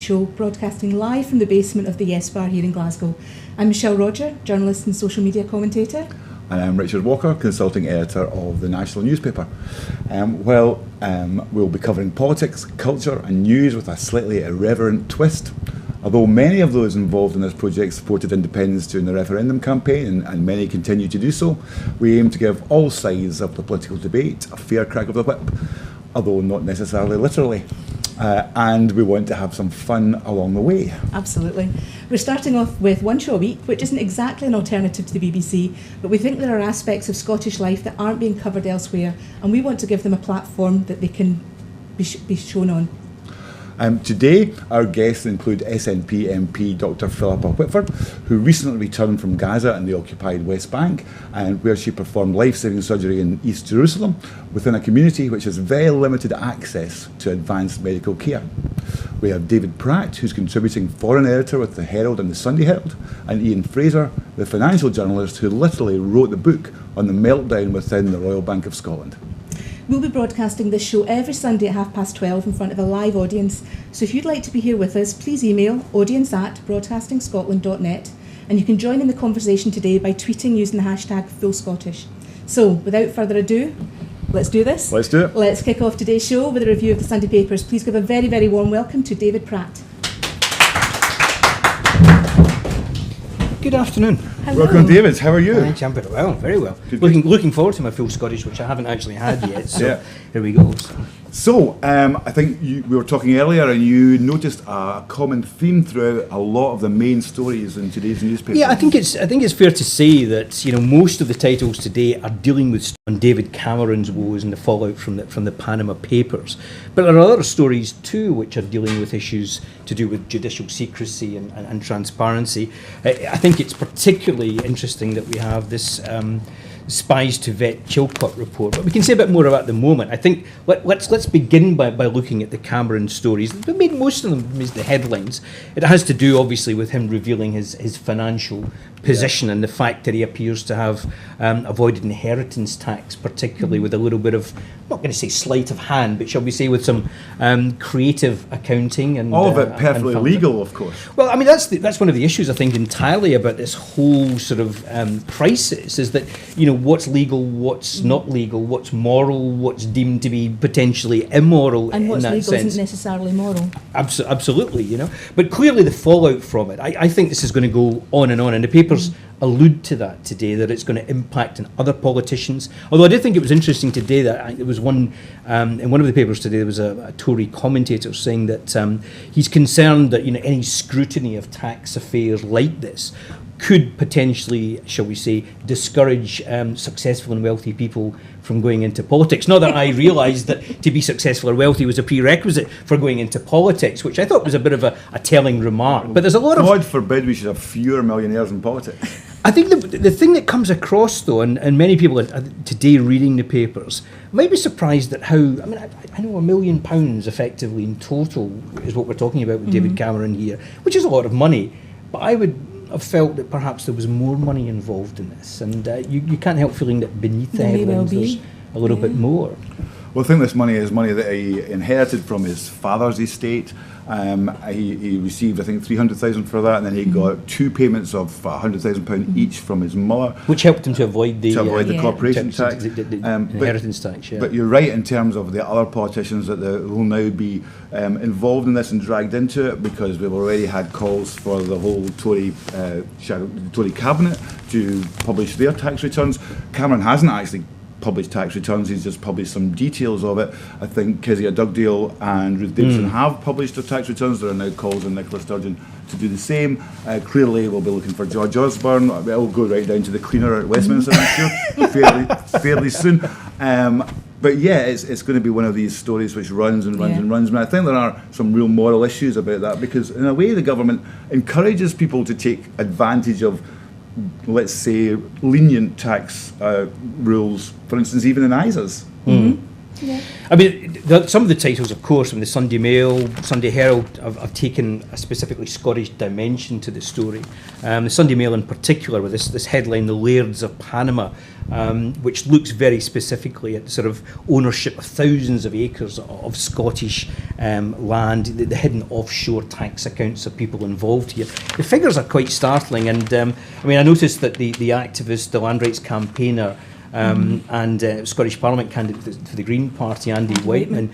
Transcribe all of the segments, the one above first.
Show, broadcasting live from the basement of the Yes Bar here in Glasgow. I'm Michelle Rodger, journalist and social media commentator. And I'm Richard Walker, consulting editor of the national newspaper. We'll be covering politics, culture and news with a slightly irreverent twist. Although many of those involved in this project supported independence during the referendum campaign, and many continue to do so, we aim to give all sides of the political debate a fair crack of the whip, although not necessarily literally. And we want to have some fun along the way. Absolutely. We're starting off with one show a week, which isn't exactly an alternative to the BBC, but we think there are aspects of Scottish life that aren't being covered elsewhere, and we want to give them a platform that they can be shown on. Today, our guests include SNP MP Dr. Philippa Whitford, who recently returned from Gaza and the occupied West Bank, and where she performed life-saving surgery in East Jerusalem within a community which has very limited access to advanced medical care. We have David Pratt, who's contributing foreign editor with the Herald and the Sunday Herald, and Ian Fraser, the financial journalist who literally wrote the book on the meltdown within the Royal Bank of Scotland. We'll be broadcasting this show every Sunday at 12:30 in front of a live audience. So if you'd like to be here with us, please email audience@broadcastingscotland.net, and you can join in the conversation today by tweeting using the hashtag #FullScottish. So without further ado, let's do this. Let's do it. Let's kick off today's show with a review of the Sunday Papers. Please give a very, very warm welcome to David Pratt. Good afternoon. Hello. Welcome, David. How are you? I'm very well, very well. Good. Looking forward to my full Scottish, which I haven't actually had yet. So Yeah. here we go. So, I think we were talking earlier, and you noticed a common theme throughout a lot of the main stories in today's newspaper. Yeah, I think it's fair to say that most of the titles today are dealing with on David Cameron's woes and the fallout from the Panama Papers. But there are other stories too which are dealing with issues to do with judicial secrecy and transparency. I think it's particularly interesting that we have this Spies to Vet Chilcot report, but we can say a bit more about the moment. I think let's begin by looking at the Cameron stories. Most of them made the headlines. It has to do obviously with him revealing his financial position and the fact that he appears to have avoided inheritance tax, particularly with a little bit of, I'm not going to say sleight of hand, but shall we say with some creative accounting and all of it perfectly legal, of course. Well, I mean that's one of the issues I think entirely about this whole sort of crisis is that what's legal, what's not legal, what's moral, what's deemed to be potentially immoral, and what's in that legal sense. isn't necessarily moral. Absolutely, But clearly the fallout from it, I think this is going to go on, and the papers allude to that today, that it's going to impact on other politicians. Although I did think it was interesting today that there was one, in one of the papers today, there was a Tory commentator saying that he's concerned that any scrutiny of tax affairs like this could potentially, shall we say, discourage successful and wealthy people from going into politics. Not that I realised that to be successful or wealthy was a prerequisite for going into politics, which I thought was a bit of a telling remark. But there's a lot of... God forbid we should have fewer millionaires in politics. I think the thing that comes across, though, and many people today reading the papers might be surprised at how... I mean, I know £1 million effectively in total is what we're talking about with David Cameron here, which is a lot of money. But I would have felt that perhaps there was more money involved in this, and you can't help feeling that beneath the headlines there's a little bit more. Well, I think this money is money that he inherited from his father's estate. He received, I think, 300,000 for that, and then he got two payments of £100,000 each from his mother, which helped him to avoid the corporation tax, inheritance tax. Yeah. But you're right in terms of the other politicians that will now be involved in this and dragged into it, because we've already had calls for the whole Tory cabinet to publish their tax returns. Cameron hasn't actually published tax returns, he's just published some details of it. I think Kezia Dugdale and Ruth Davidson have published their tax returns. There are now calls on Nicola Sturgeon to do the same. Clearly we'll be looking for George Osborne. We'll go right down to the cleaner at Westminster, I'm sure, fairly soon. But yeah, it's going to be one of these stories which runs and runs and runs. And I think there are some real moral issues about that, because in a way the government encourages people to take advantage of, let's say, lenient tax rules, for instance, even in ISAs. Yeah. I mean, some of the titles, of course, from the Sunday Mail, Sunday Herald, have taken a specifically Scottish dimension to the story. The Sunday Mail in particular, with this headline, "The Lairds of Panama," which looks very specifically at sort of ownership of thousands of acres of Scottish land, the hidden offshore tax accounts of people involved here. The figures are quite startling, and I mean, I noticed that the activist, the land rights campaigner, and Scottish Parliament candidate for the Green Party, Andy Whiteman,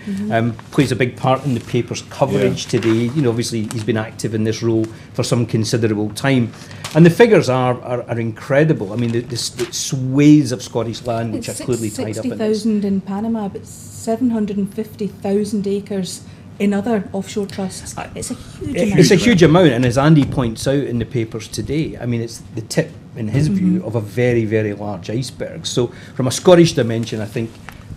plays a big part in the paper's coverage today. You know, obviously he's been active in this role for some considerable time, and the figures are incredible. I mean, the swathes of Scottish land which are clearly tied up in this. 60,000 in Panama, but 750,000 acres in other offshore trusts. It's a huge amount. It's a huge amount, and as Andy points out in the papers today, I mean, it's the tip, in his view, of a very, very large iceberg. So from a Scottish dimension, I think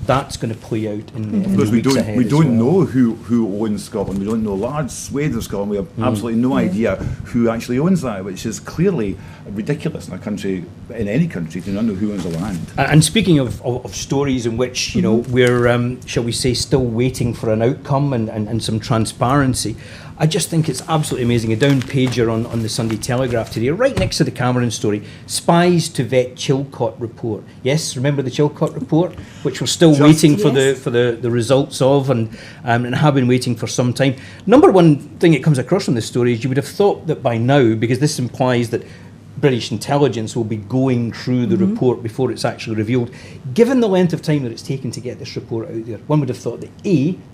that's going to play out in the weeks ahead. We don't know who owns Scotland. We don't know large swathes of Scotland. We have absolutely no idea who actually owns that, which is clearly ridiculous in a country, in any country, to not know who owns the land. And speaking of stories in which, you know, we're, shall we say, still waiting for an outcome and some transparency, I just think it's absolutely amazing. A down pager on the Sunday Telegraph today, right next to the Cameron story, spies to vet Chilcot report. Yes, remember the Chilcot report, which we're still waiting for the results of, and have been waiting for some time. Number one thing that comes across from this story is you would have thought that by now, because this implies that British intelligence will be going through the report before it's actually revealed. Given the length of time that it's taken to get this report out there, one would have thought that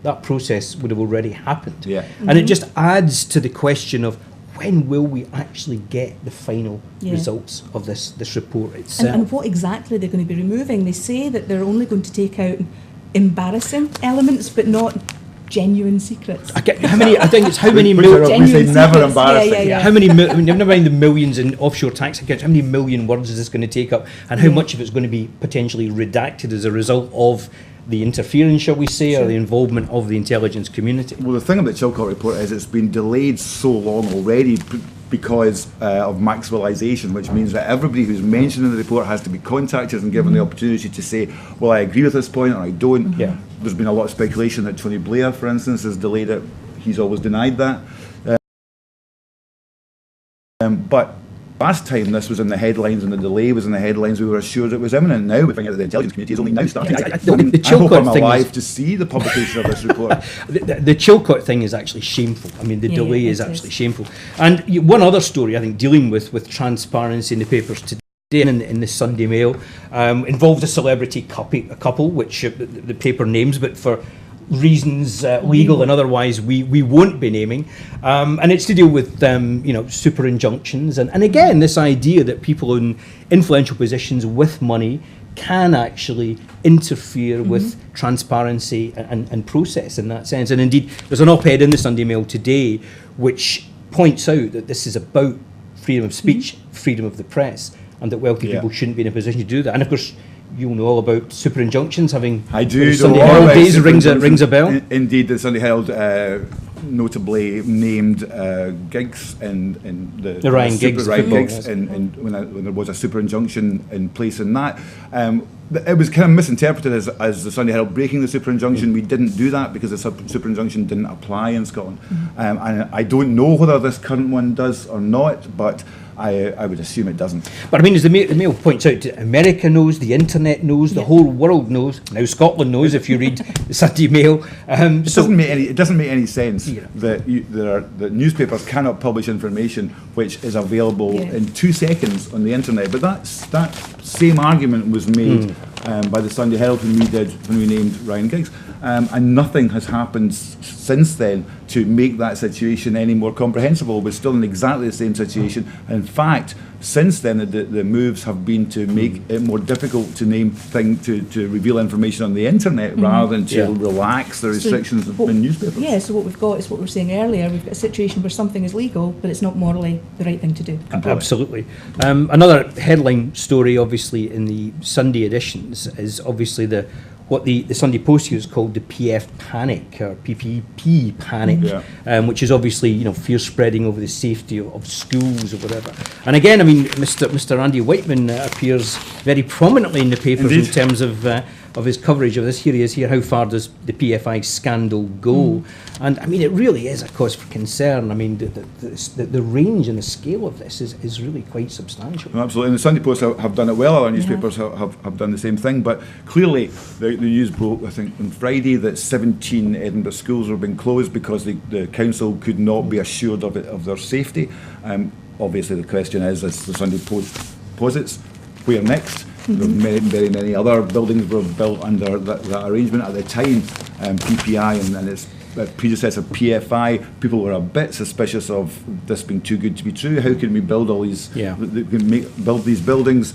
that process would have already happened. Yeah. And it just adds to the question of when will we actually get the final results of this report itself. And what exactly they're going to be removing. They say that they're only going to take out embarrassing elements, but not genuine secrets. We say never embarrassing. How many? Never mind the millions in offshore tax accounts. How many million words is this going to take up, and how much of it's going to be potentially redacted as a result of the interference, shall we say, or the involvement of the intelligence community? Well, the thing about the Chilcot report is it's been delayed so long already because of Maxwellisation, which means that everybody who's mentioned in the report has to be contacted and given the opportunity to say, well, I agree with this point or I don't. There's been a lot of speculation that Tony Blair, for instance, has delayed it. He's always denied that. But last time this was in the headlines and the delay was in the headlines, we were assured it was imminent. Now we find out that the intelligence community is only now starting. I hope I'm alive to see the publication of this report. The Chilcot thing is actually shameful. I mean, the delay is actually shameful. And one other story, I think, dealing with transparency in the papers today, in the Sunday Mail, involves a celebrity couple, which the paper names, but for reasons legal and otherwise we won't be naming, and it's to deal with super injunctions and again this idea that people in influential positions with money can actually interfere with transparency and process in that sense. And indeed there's an op-ed in the Sunday Mail today which points out that this is about freedom of speech, freedom of the press, and that wealthy people shouldn't be in a position to do that. And of course you'll know all about super injunctions. I do. Sunday Herald days rings a bell. Indeed, the Sunday Herald notably named Giggs in the Ryan Giggs, and when there was a super injunction in place in that. It was kind of misinterpreted as the Sunday Herald breaking the super injunction. We didn't do that because the super injunction didn't apply in Scotland. And I don't know whether this current one does or not, but I would assume it doesn't. But I mean, as the Mail points out, America knows, the internet knows, the whole world knows. Now Scotland knows if you read the Sunday Mail. It doesn't make any sense that newspapers cannot publish information which is available in 2 seconds on the internet. But that same argument was made by the Sunday Herald when we named Ryan Giggs. And nothing has happened since then to make that situation any more comprehensible. We're still in exactly the same situation. In fact, since then, the moves have been to make it more difficult to to reveal information on the internet rather than to relax the restrictions in newspapers. Yeah, so what we've got is what we were saying earlier. We've got a situation where something is legal, but it's not morally the right thing to do. Absolutely. Another headline story, obviously, in the Sunday editions is obviously what the Sunday Post has called the PF panic, or PPP panic, which is obviously fear spreading over the safety of schools or whatever. And again, I mean, Mr. Andy Whiteman appears very prominently in the papers in terms of of his coverage of this. Here he is here. How far does the PFI scandal go? And I mean, it really is a cause for concern. I mean, the range and the scale of this is really quite substantial. No, absolutely. And the Sunday Post have done it well. Other newspapers have done the same thing. But clearly, the news broke, I think, on Friday that 17 Edinburgh schools were being closed because the council could not be assured of their safety. Obviously, the question is, as the Sunday Post posits, where next? Very many other buildings were built under that arrangement at the time. PPI and its predecessor PFI, people were a bit suspicious of this being too good to be true. How can we build all these, build these buildings,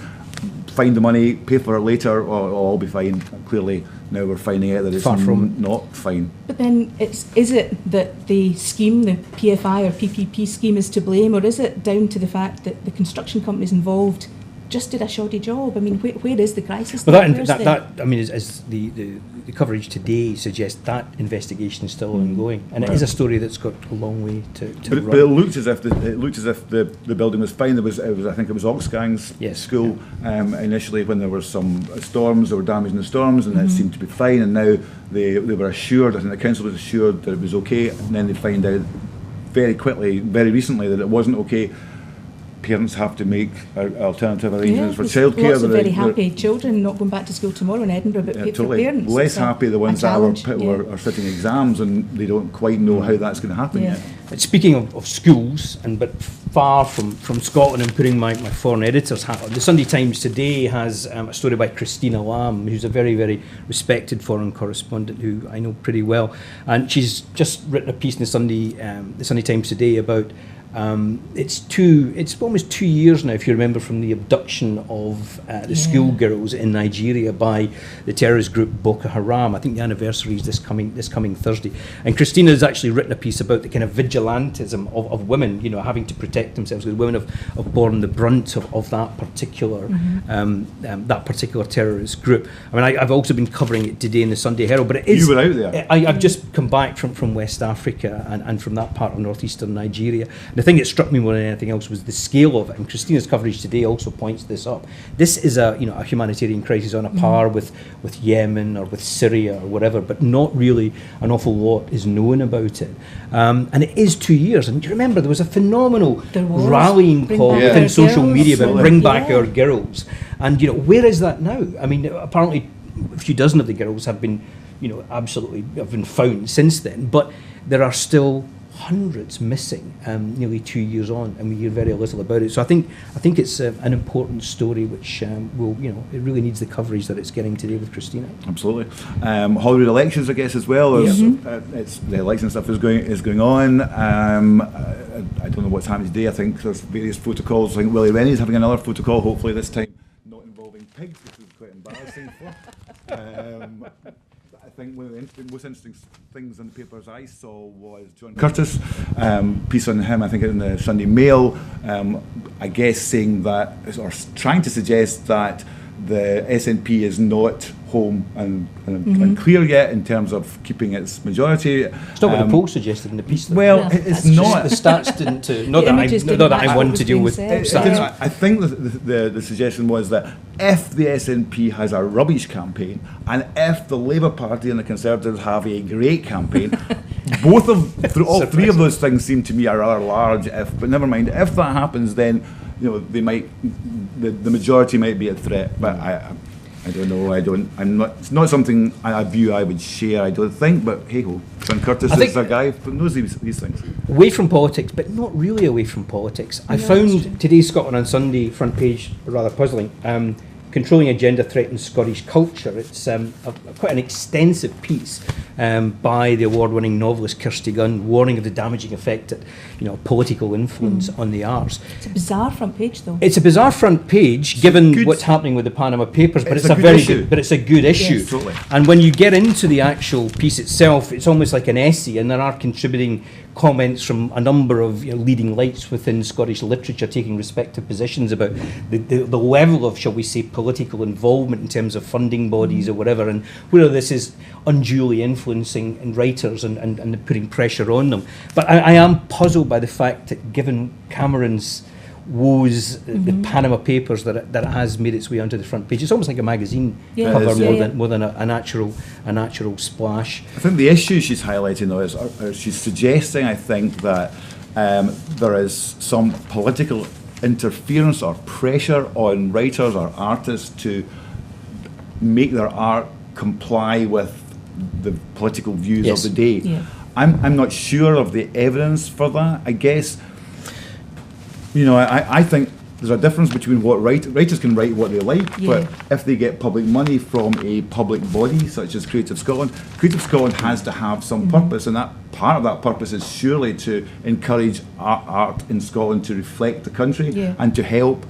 find the money, pay for it later, or it'll all be fine? Clearly, now we're finding out that it's not fine. But then, is it that the scheme, the PFI or PPP scheme, is to blame, or is it down to the fact that the construction companies involved just did a shoddy job? I mean, where is the crisis? Well, that I mean, as the coverage today suggests, that investigation is still ongoing, and it is a story that's got a long way to run. But it looked as if the building was fine. I think it was Oxgang's school initially, when there were some storms, there were damage in the storms, and it seemed to be fine. And now they were assured. I think the council was assured that it was okay, and then they find out very quickly, very recently, that it wasn't okay. Parents have to make alternative arrangements for childcare. Lots of very happy children not going back to school tomorrow in Edinburgh, but totally. Parents. Less happy the ones that are sitting exams and they don't quite know how that's going to happen yet. But speaking of schools, but far from Scotland and putting my foreign editor's hat on, the Sunday Times today has a story by Christina Lamb, who's a very, very respected foreign correspondent who I know pretty well, and she's just written a piece in the Sunday Times today about it's almost 2 years now, if you remember, from the abduction of the schoolgirls in Nigeria by the terrorist group Boko Haram. I think the anniversary is this coming Thursday. And Christina has actually written a piece about the kind of vigilantism of women, having to protect themselves, because women have borne the brunt of that particular terrorist group. I mean, I've also been covering it today in the Sunday Herald, but it is... You were out there. I've just come back from West Africa and from that part of northeastern Nigeria. The thing that struck me more than anything else was the scale of it, and Christina's coverage today also points this up. This is a humanitarian crisis on a par with Yemen or with Syria or whatever, but not really an awful lot is known about it. And it is 2 years, and do you remember there was a phenomenal rallying call within social media about bring back our girls, and where is that now? I mean, apparently a few dozen of the girls have been have been found since then, but there are still hundreds missing nearly 2 years on, and we hear very little about it. So I think it's an important story which will, it really needs the coverage that it's getting today with Christina. Absolutely. Hollywood elections, I guess, as well. It's the election stuff is going on. I don't know what's happening today. I think there's various protocols. I think Willie Rennie's having another protocol, hopefully this time not involving pigs, which was quite embarrassing for. I think one of the most interesting things in the papers I saw was John Curtis, piece on him, I think in the Sunday Mail, I guess saying that, or trying to suggest that the SNP is not home and clear yet in terms of keeping its majority. It's not what the poll suggested in the piece, though. Well, it's not. The stats didn't. Not that I want to deal with stats. I think the suggestion was that if the SNP has a rubbish campaign and if the Labour Party and the Conservatives have a great campaign, all three of those things seem to me a rather large if. But never mind, if that happens, then they might, the majority might be a threat. But I don't know. It's not something I would share. I don't think. But hey ho, John Curtis is a guy who knows these things. Away from politics, but not really away from politics. I found today's Scotland on Sunday front page rather puzzling. Controlling agenda threatens Scottish culture. It's quite an extensive piece by the award-winning novelist Kirsty Gunn, warning of the damaging effect that political influence on the arts. It's a bizarre front page, though. It's a bizarre front page, given what's happening with the Panama Papers, but it's a very good, but it's a good issue. Yes. Totally. And when you get into the actual piece itself, it's almost like an essay, and there are contributing comments from a number of leading lights within Scottish literature taking respective positions about the level of, shall we say, political involvement in terms of funding bodies or whatever, and whether this is unduly influencing writers and putting pressure on them. But I am puzzled by the fact that given Cameron's woes, the Panama Papers, that it has made its way onto the front page. It's almost like a magazine cover more than a natural splash. I think the issue she's highlighting though is she's suggesting, I think, that there is some political interference or pressure on writers or artists to make their art comply with the political views of the day. Yeah. I'm not sure of the evidence for that. I guess, I think there's a difference between what writers can write what they like, but if they get public money from a public body such as Creative Scotland has to have some purpose, and that part of that purpose is surely to encourage art in Scotland to reflect the country and to help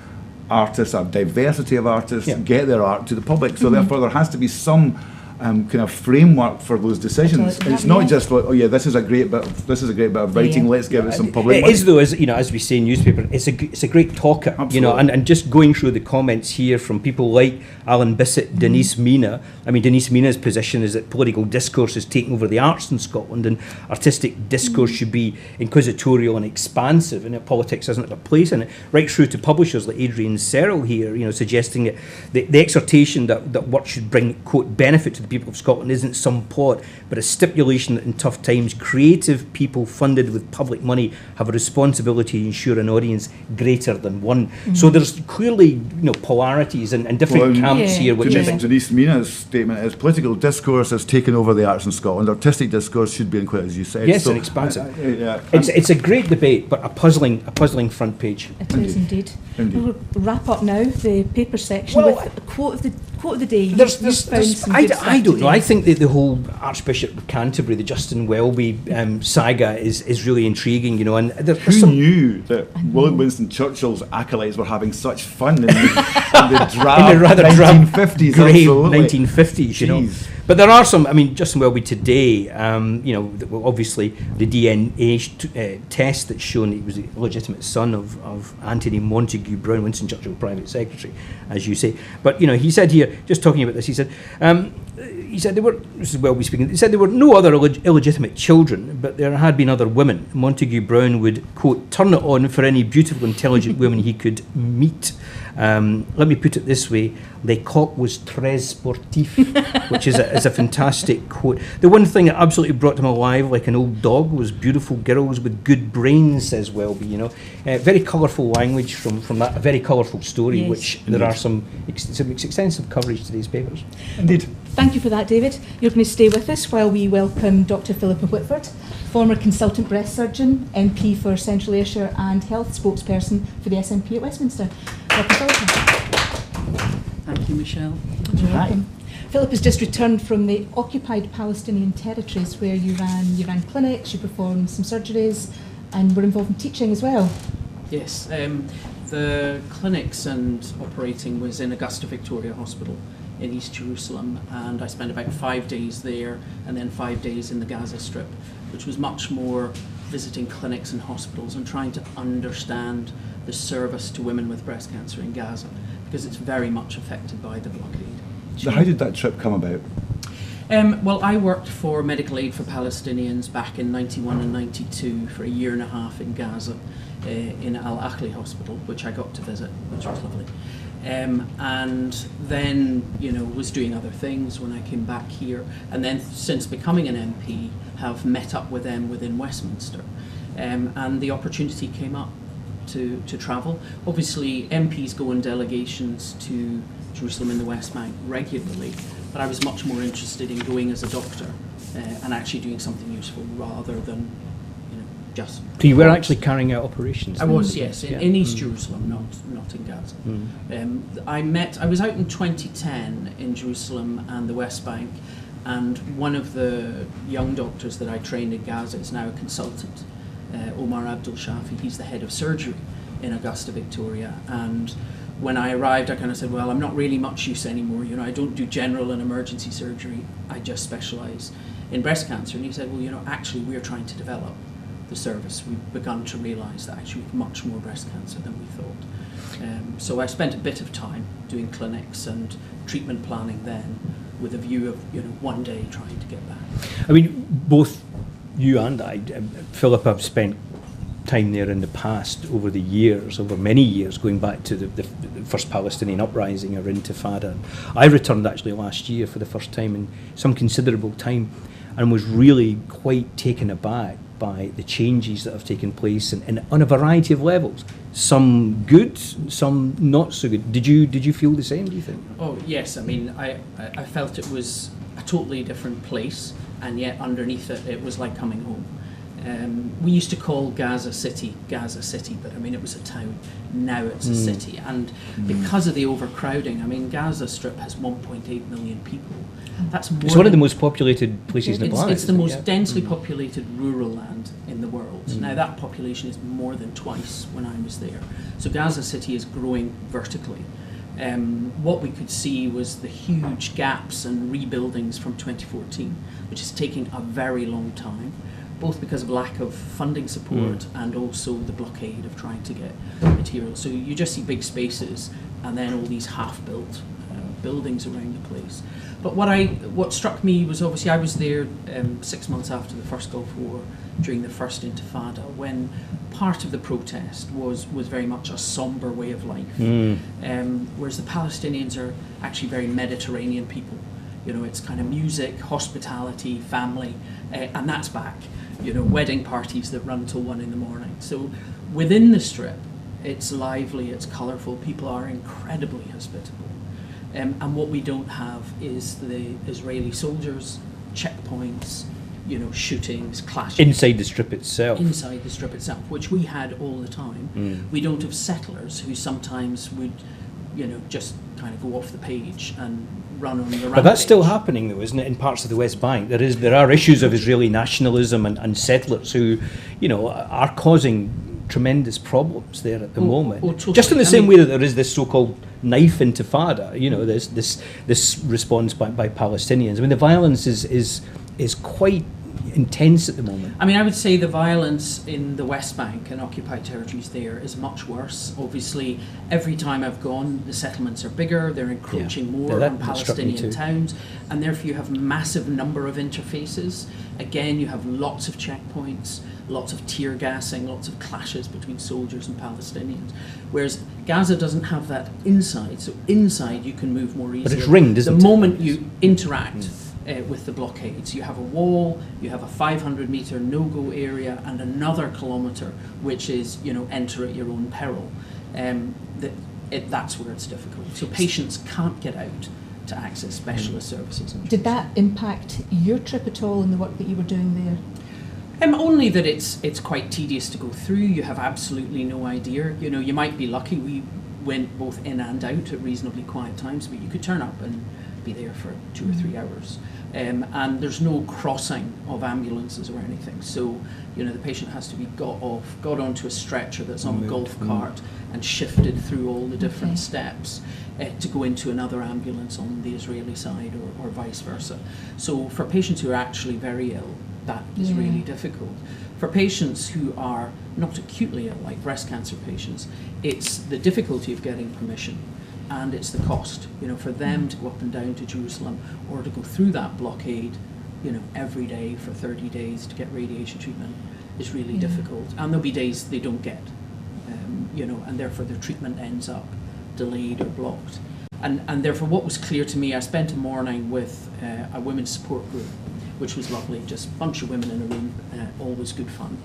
artists, a diversity of artists, get their art to the public. So therefore there has to be some kind of framework for those decisions. It's not just like, this is a great bit of writing. Let's give it some public money. It is though, as we say in newspaper, it's a great talker. Absolutely. And just going through the comments here from people like Alan Bissett, Denise Mina. I mean, Denise Mina's position is that political discourse is taking over the arts in Scotland, and artistic discourse should be inquisitorial and expansive, and politics isn't a place in it. Right through to publishers like Adrian Searle here, suggesting that the exhortation that work should bring, quote, benefit to the people of Scotland isn't some plot, but a stipulation that in tough times, creative people funded with public money have a responsibility to ensure an audience greater than one. So there's clearly, polarities and different camps here. Which Denise Mina's statement is political discourse has taken over the arts in Scotland. Artistic discourse should be included, as you said. Yes, and expansive. It's a great debate, but a puzzling front page. It is indeed. We'll wrap up now the paper section with a quote of the day. I don't know. I think the whole Archbishop of Canterbury, the Justin Welby saga is really intriguing, and who knew that William Winston Churchill's acolytes were having such fun in the rather 1950s, grey absolutely. 1950s, But there are some. I mean, Justin Welby today, obviously the DNA test that's shown he was the legitimate son of Anthony Montague Brown, Winston Churchill's private secretary, as you say. But he said here, just talking about this, he said there were. This is Welby speaking. He said there were no other illegitimate children, but there had been other women. Montague Brown would, quote, turn it on for any beautiful, intelligent women he could meet. Let me put it this way: "Le coq was très sportif," which is a fantastic quote. The one thing that absolutely brought him alive like an old dog was beautiful girls with good brains, says Welby. Very colourful language from that, a very colourful story, yes. which there are some extensive coverage to these papers. Indeed. Thank you for that, David. You're going to stay with us while we welcome Dr. Philippa Whitford, former consultant breast surgeon, MP for Central Ayrshire and health spokesperson for the SNP at Westminster. Dr. Philippa. Thank you, Michelle. You're welcome. Philippa's just returned from the occupied Palestinian territories where you ran clinics, you performed some surgeries and were involved in teaching as well. Yes, the clinics and operating was in Augusta Victoria Hospital in East Jerusalem, and I spent about 5 days there and then 5 days in the Gaza Strip, which was much more visiting clinics and hospitals and trying to understand the service to women with breast cancer in Gaza, because it's very much affected by the blockade. So how did that trip come about? Well, I worked for Medical Aid for Palestinians back in 91 and 92 for a year and a half in Gaza, in Al Ahli Hospital, which I got to visit, which was lovely. And then, was doing other things when I came back here. And then since becoming an MP, have met up with them within Westminster. And the opportunity came up to travel. Obviously, MPs go in delegations to Jerusalem and the West Bank regularly, but I was much more interested in going as a doctor and actually doing something useful rather than just. So you were actually carrying out operations? I was, yes, in East Jerusalem, not in Gaza. I was out in 2010 in Jerusalem and the West Bank, and one of the young doctors that I trained in Gaza is now a consultant, Omar Abdul Shafi. He's the head of surgery in Augusta Victoria, and when I arrived I kind of said, well, I'm not really much use anymore, I don't do general and emergency surgery, I just specialise in breast cancer. And he said, well, actually we're trying to develop the service. We've begun to realise that actually we have much more breast cancer than we thought. So I spent a bit of time doing clinics and treatment planning then, with a view of one day trying to get back. I mean, both you and I, Philippa, have spent time there in the past, over the years, over many years, going back to the first Palestinian uprising or Intifada. I returned actually last year for the first time in some considerable time, and was really quite taken aback by the changes that have taken place and on a variety of levels. Some good, some not so good. Did you feel the same, do you think? Oh yes, I mean I felt it was a totally different place, and yet underneath it, it was like coming home. We used to call Gaza City, but I mean it was a town. Now it's a city, and because of the overcrowding, I mean Gaza Strip has 1.8 million people. That's more. It's one of the most populated places in the planet. It's the most densely populated rural land in the world. Now that population is more than twice when I was there. So Gaza City is growing vertically. What we could see was the huge gaps and rebuildings from 2014, which is taking a very long time, both because of lack of funding support and also the blockade of trying to get materials. So you just see big spaces and then all these half-built buildings around the place. But what struck me was, obviously I was there 6 months after the first Gulf War, during the first Intifada, when part of the protest was very much a somber way of life, whereas the Palestinians are actually very Mediterranean people. You know, it's kind of music, hospitality, family, and that's back. You know, wedding parties that run till 1 a.m. So within the Strip, it's lively, it's colourful, people are incredibly hospitable. And what we don't have is the Israeli soldiers, checkpoints, you know, shootings, clashes. Inside the Strip itself. Inside the Strip itself, which we had all the time. We don't have settlers who sometimes would, you know, just kind of go off the page and run on the rampage. But that's still happening though, isn't it, in parts of the West Bank? There are issues of Israeli nationalism and settlers who, you know, are causing tremendous problems there at the moment. Totally. Just in the same way that there is this so-called knife intifada, you know, this response by Palestinians. I mean, the violence is quite intense at the moment. I mean, I would say the violence in the West Bank and occupied territories there is much worse. Obviously, every time I've gone, the settlements are bigger, they're encroaching more on Palestinian towns, and therefore you have a massive number of interfaces. Again, you have lots of checkpoints, lots of tear gassing, lots of clashes between soldiers and Palestinians. Whereas Gaza doesn't have that inside, so inside you can move more easily. But it's ringed, isn't it? The moment you interact with the blockades, you have a wall, you have a 500-metre no-go area, and another kilometre, which is, you know, enter at your own peril. That's where it's difficult. So patients can't get out to access specialist services. Did that impact your trip at all in the work that you were doing there? Only that it's quite tedious to go through. You have absolutely no idea. You know, you might be lucky. We went both in and out at reasonably quiet times, but you could turn up and be there for 2 or 3 hours. And there's no crossing of ambulances or anything. So, you know, the patient has to be got onto a stretcher that's on a golf cart and shifted through all the different steps to go into another ambulance on the Israeli side or vice versa. So for patients who are actually very ill, that is really difficult. For patients who are not acutely ill, like breast cancer patients, it's the difficulty of getting permission. And it's the cost, you know, for them to go up and down to Jerusalem or to go through that blockade, you know, every day for 30 days to get radiation treatment is really difficult. And there'll be days they don't get, you know, and therefore their treatment ends up delayed or blocked. And therefore what was clear to me, I spent a morning with a women's support group, which was lovely, just a bunch of women in a room, always good fun.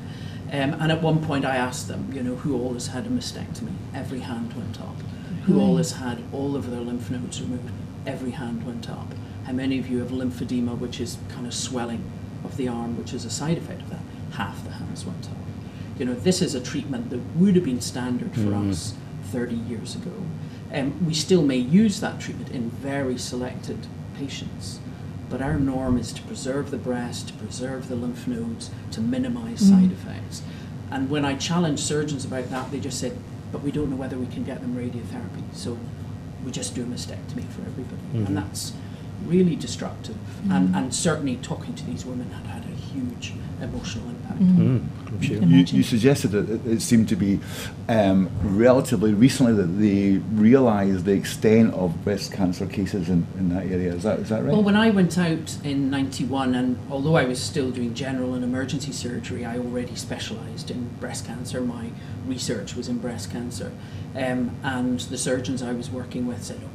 And at one point I asked them, you know, who all has had a mastectomy? Every hand went up. Who all has had all of their lymph nodes removed? Every hand went up. How many of you have lymphedema, which is kind of swelling of the arm, which is a side effect of that? Half the hands went up. You know, this is a treatment that would have been standard for us 30 years ago. We still may use that treatment in very selected patients, but our norm is to preserve the breast, to preserve the lymph nodes, to minimize side effects. And when I challenged surgeons about that, they just said, but we don't know whether we can get them radiotherapy, so we just do a mastectomy for everybody. And that's really destructive. And certainly talking to these women had a huge emotional impact. I'm sure. You suggested that it seemed to be relatively recently that they realised the extent of breast cancer cases in that area. Is that right? Well, when I went out in 91, and although I was still doing general and emergency surgery, I already specialised in breast cancer. My research was in breast cancer. And the surgeons I was working with said, oh,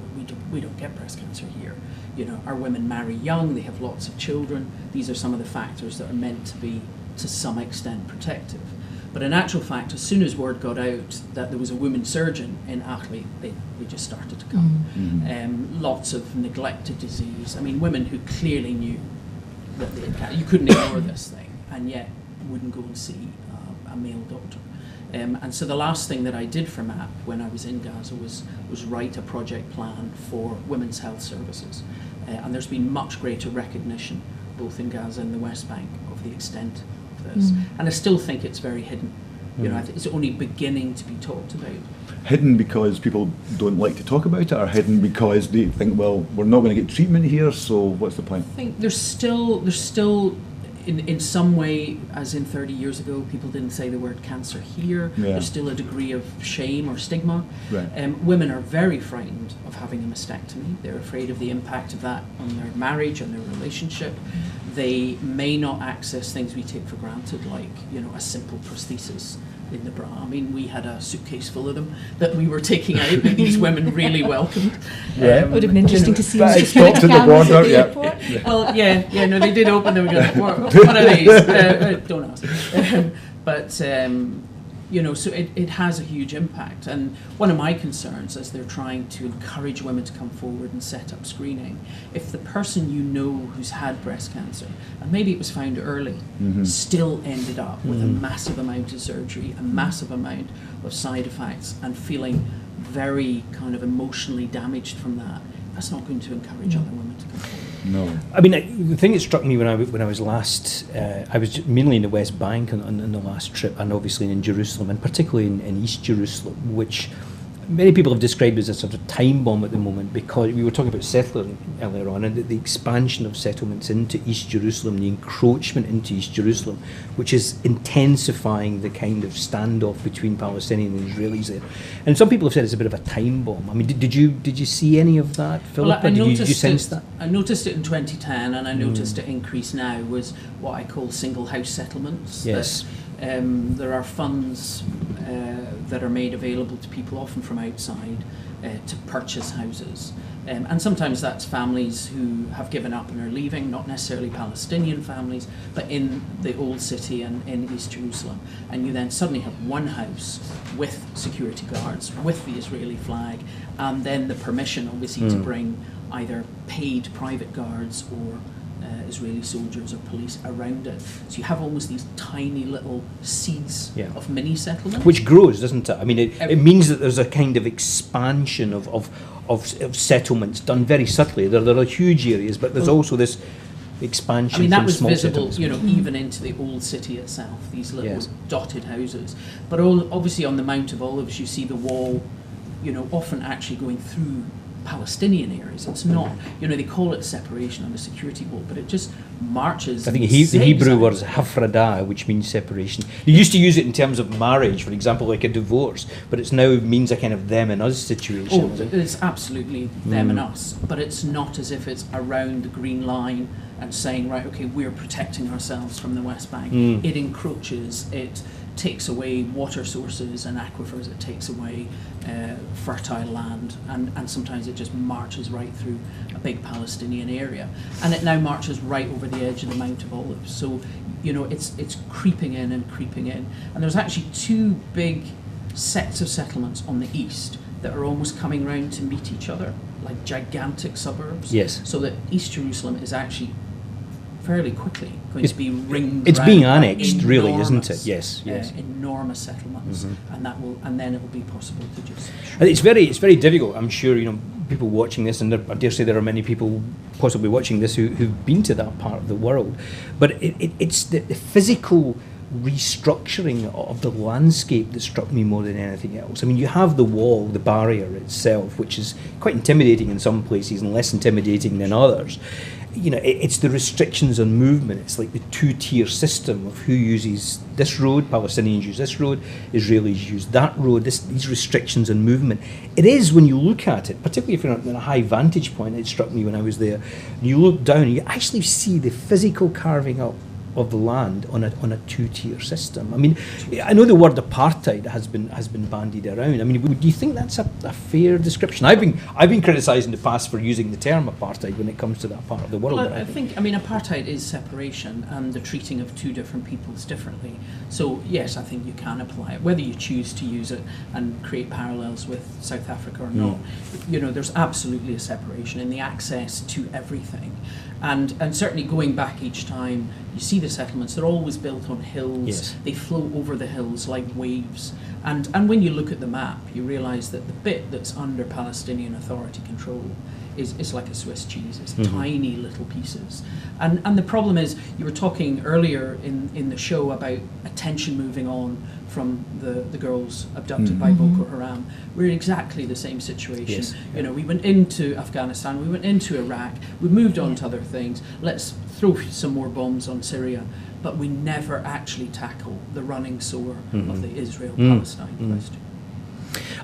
we don't get breast cancer here. You know, our women marry young, they have lots of children. These are some of the factors that are meant to be, to some extent, protective. But in actual fact, as soon as word got out that there was a woman surgeon in Ackley, they just started to come. Lots of neglected disease. I mean, women who clearly knew that they had cancer. You couldn't ignore this thing, and yet wouldn't go and see a male doctor. And so the last thing that I did for MAP when I was in Gaza was write a project plan for women's health services. And there's been much greater recognition, both in Gaza and the West Bank, of the extent of this. And I still think it's very hidden. You know, I think it's only beginning to be talked about. Hidden because people don't like to talk about it, or hidden because they think, well, we're not going to get treatment here, so what's the point? I think there's still in some way, as in 30 years ago, people didn't say the word cancer here. Yeah. There's still a degree of shame or stigma. Right. Women are very frightened of having a mastectomy. They're afraid of the impact of that on their marriage and their relationship. They may not access things we take for granted, like, you know, a simple prosthesis in the bra. I mean, we had a suitcase full of them that we were taking out that these women really welcomed. It would have been interesting to see But them it stopped at the cameras border, at the yeah. airport. Well, yeah, no, they did open them and go, what are these? Don't ask. But, you know, so it has a huge impact. And one of my concerns as they're trying to encourage women to come forward and set up screening, if the person you know who's had breast cancer, and maybe it was found early, still ended up with a massive amount of surgery, a massive amount of side effects, and feeling very kind of emotionally damaged from that, that's not going to encourage other women to come forward. No. I mean, the thing that struck me when I was last, I was mainly in the West Bank on the last trip, and obviously in Jerusalem, and particularly in East Jerusalem, which many people have described as a sort of time bomb at the moment, because we were talking about settling earlier on, and the expansion of settlements into East Jerusalem, the encroachment into East Jerusalem, which is intensifying the kind of standoff between Palestinians and Israelis there. And some people have said it's a bit of a time bomb. I mean, did you see any of that, Philippa? Well, Did you sense that? I noticed it in 2010, and I noticed it increase now, was what I call single house settlements. Yes. There are funds that are made available to people, often from outside, to purchase houses. And sometimes that's families who have given up and are leaving, not necessarily Palestinian families, but in the old city and in East Jerusalem. And you then suddenly have one house with security guards, with the Israeli flag, and then the permission, obviously, to bring either paid private guards or Israeli soldiers or police around it. So you have almost these tiny little seeds of mini settlement. Which grows, doesn't it? I mean, it means that there's a kind of expansion of settlements done very subtly. There are huge areas, but there's also this expansion. I mean, that from was small visible, settlements. you know, even into the old city itself, these little dotted houses. But obviously on the Mount of Olives, you see the wall, you know, often actually going through Palestinian areas. It's not, you know, they call it separation on the security wall, but it just marches. I think the Hebrew word is hafradah, which means separation. They used to use it in terms of marriage, for example, like a divorce, but it's now means a kind of them and us situation. Oh, it's absolutely them and us, but it's not as if it's around the green line and saying, right, okay, we're protecting ourselves from the West Bank. It encroaches, it takes away water sources and aquifers, it takes away fertile land, and sometimes it just marches right through a big Palestinian area. And it now marches right over the edge of the Mount of Olives. So, you know, it's creeping in and creeping in. And there's actually two big sets of settlements on the east that are almost coming round to meet each other, like gigantic suburbs. Yes. So that East Jerusalem is actually fairly quickly going to be ringed. It's being round by annexed, really, isn't it? enormous, Yes. enormous settlements, and then it will be possible to just. And it's very difficult. I'm sure, you know, people watching this, and I dare say there are many people possibly watching this who've been to that part of the world, but it's the physical restructuring of the landscape that struck me more than anything else. I mean, you have the wall, the barrier itself, which is quite intimidating in some places and less intimidating than others. it's the restrictions on movement. It's like the two-tier system of who uses this road. Palestinians use this road, Israelis use that road, these restrictions on movement. It is, when you look at it, particularly if you're on a high vantage point, it struck me when I was there, and you look down and you actually see the physical carving up of the land on a two-tier system. I mean, I know the word apartheid has been bandied around. I mean, do you think that's a fair description? I've been criticised in the past for using the term apartheid when it comes to that part of the world. Well, I think apartheid is separation and the treating of two different peoples differently. So yes, I think you can apply it, whether you choose to use it and create parallels with South Africa or not. There's absolutely a separation in the access to everything. And certainly going back each time, you see the settlements, they're always built on hills. Yes. They float over the hills like waves. And when you look at the map, you realise that the bit that's under Palestinian Authority control is like a Swiss cheese. It's tiny little pieces. And the problem is, you were talking earlier in the show about attention moving on from the girls abducted by Boko Haram. We're in exactly the same situation. Yes. We went into Afghanistan, we went into Iraq, we moved on to other things. Let's throw some more bombs on Syria. But we never actually tackle the running sore of the Israel-Palestine question.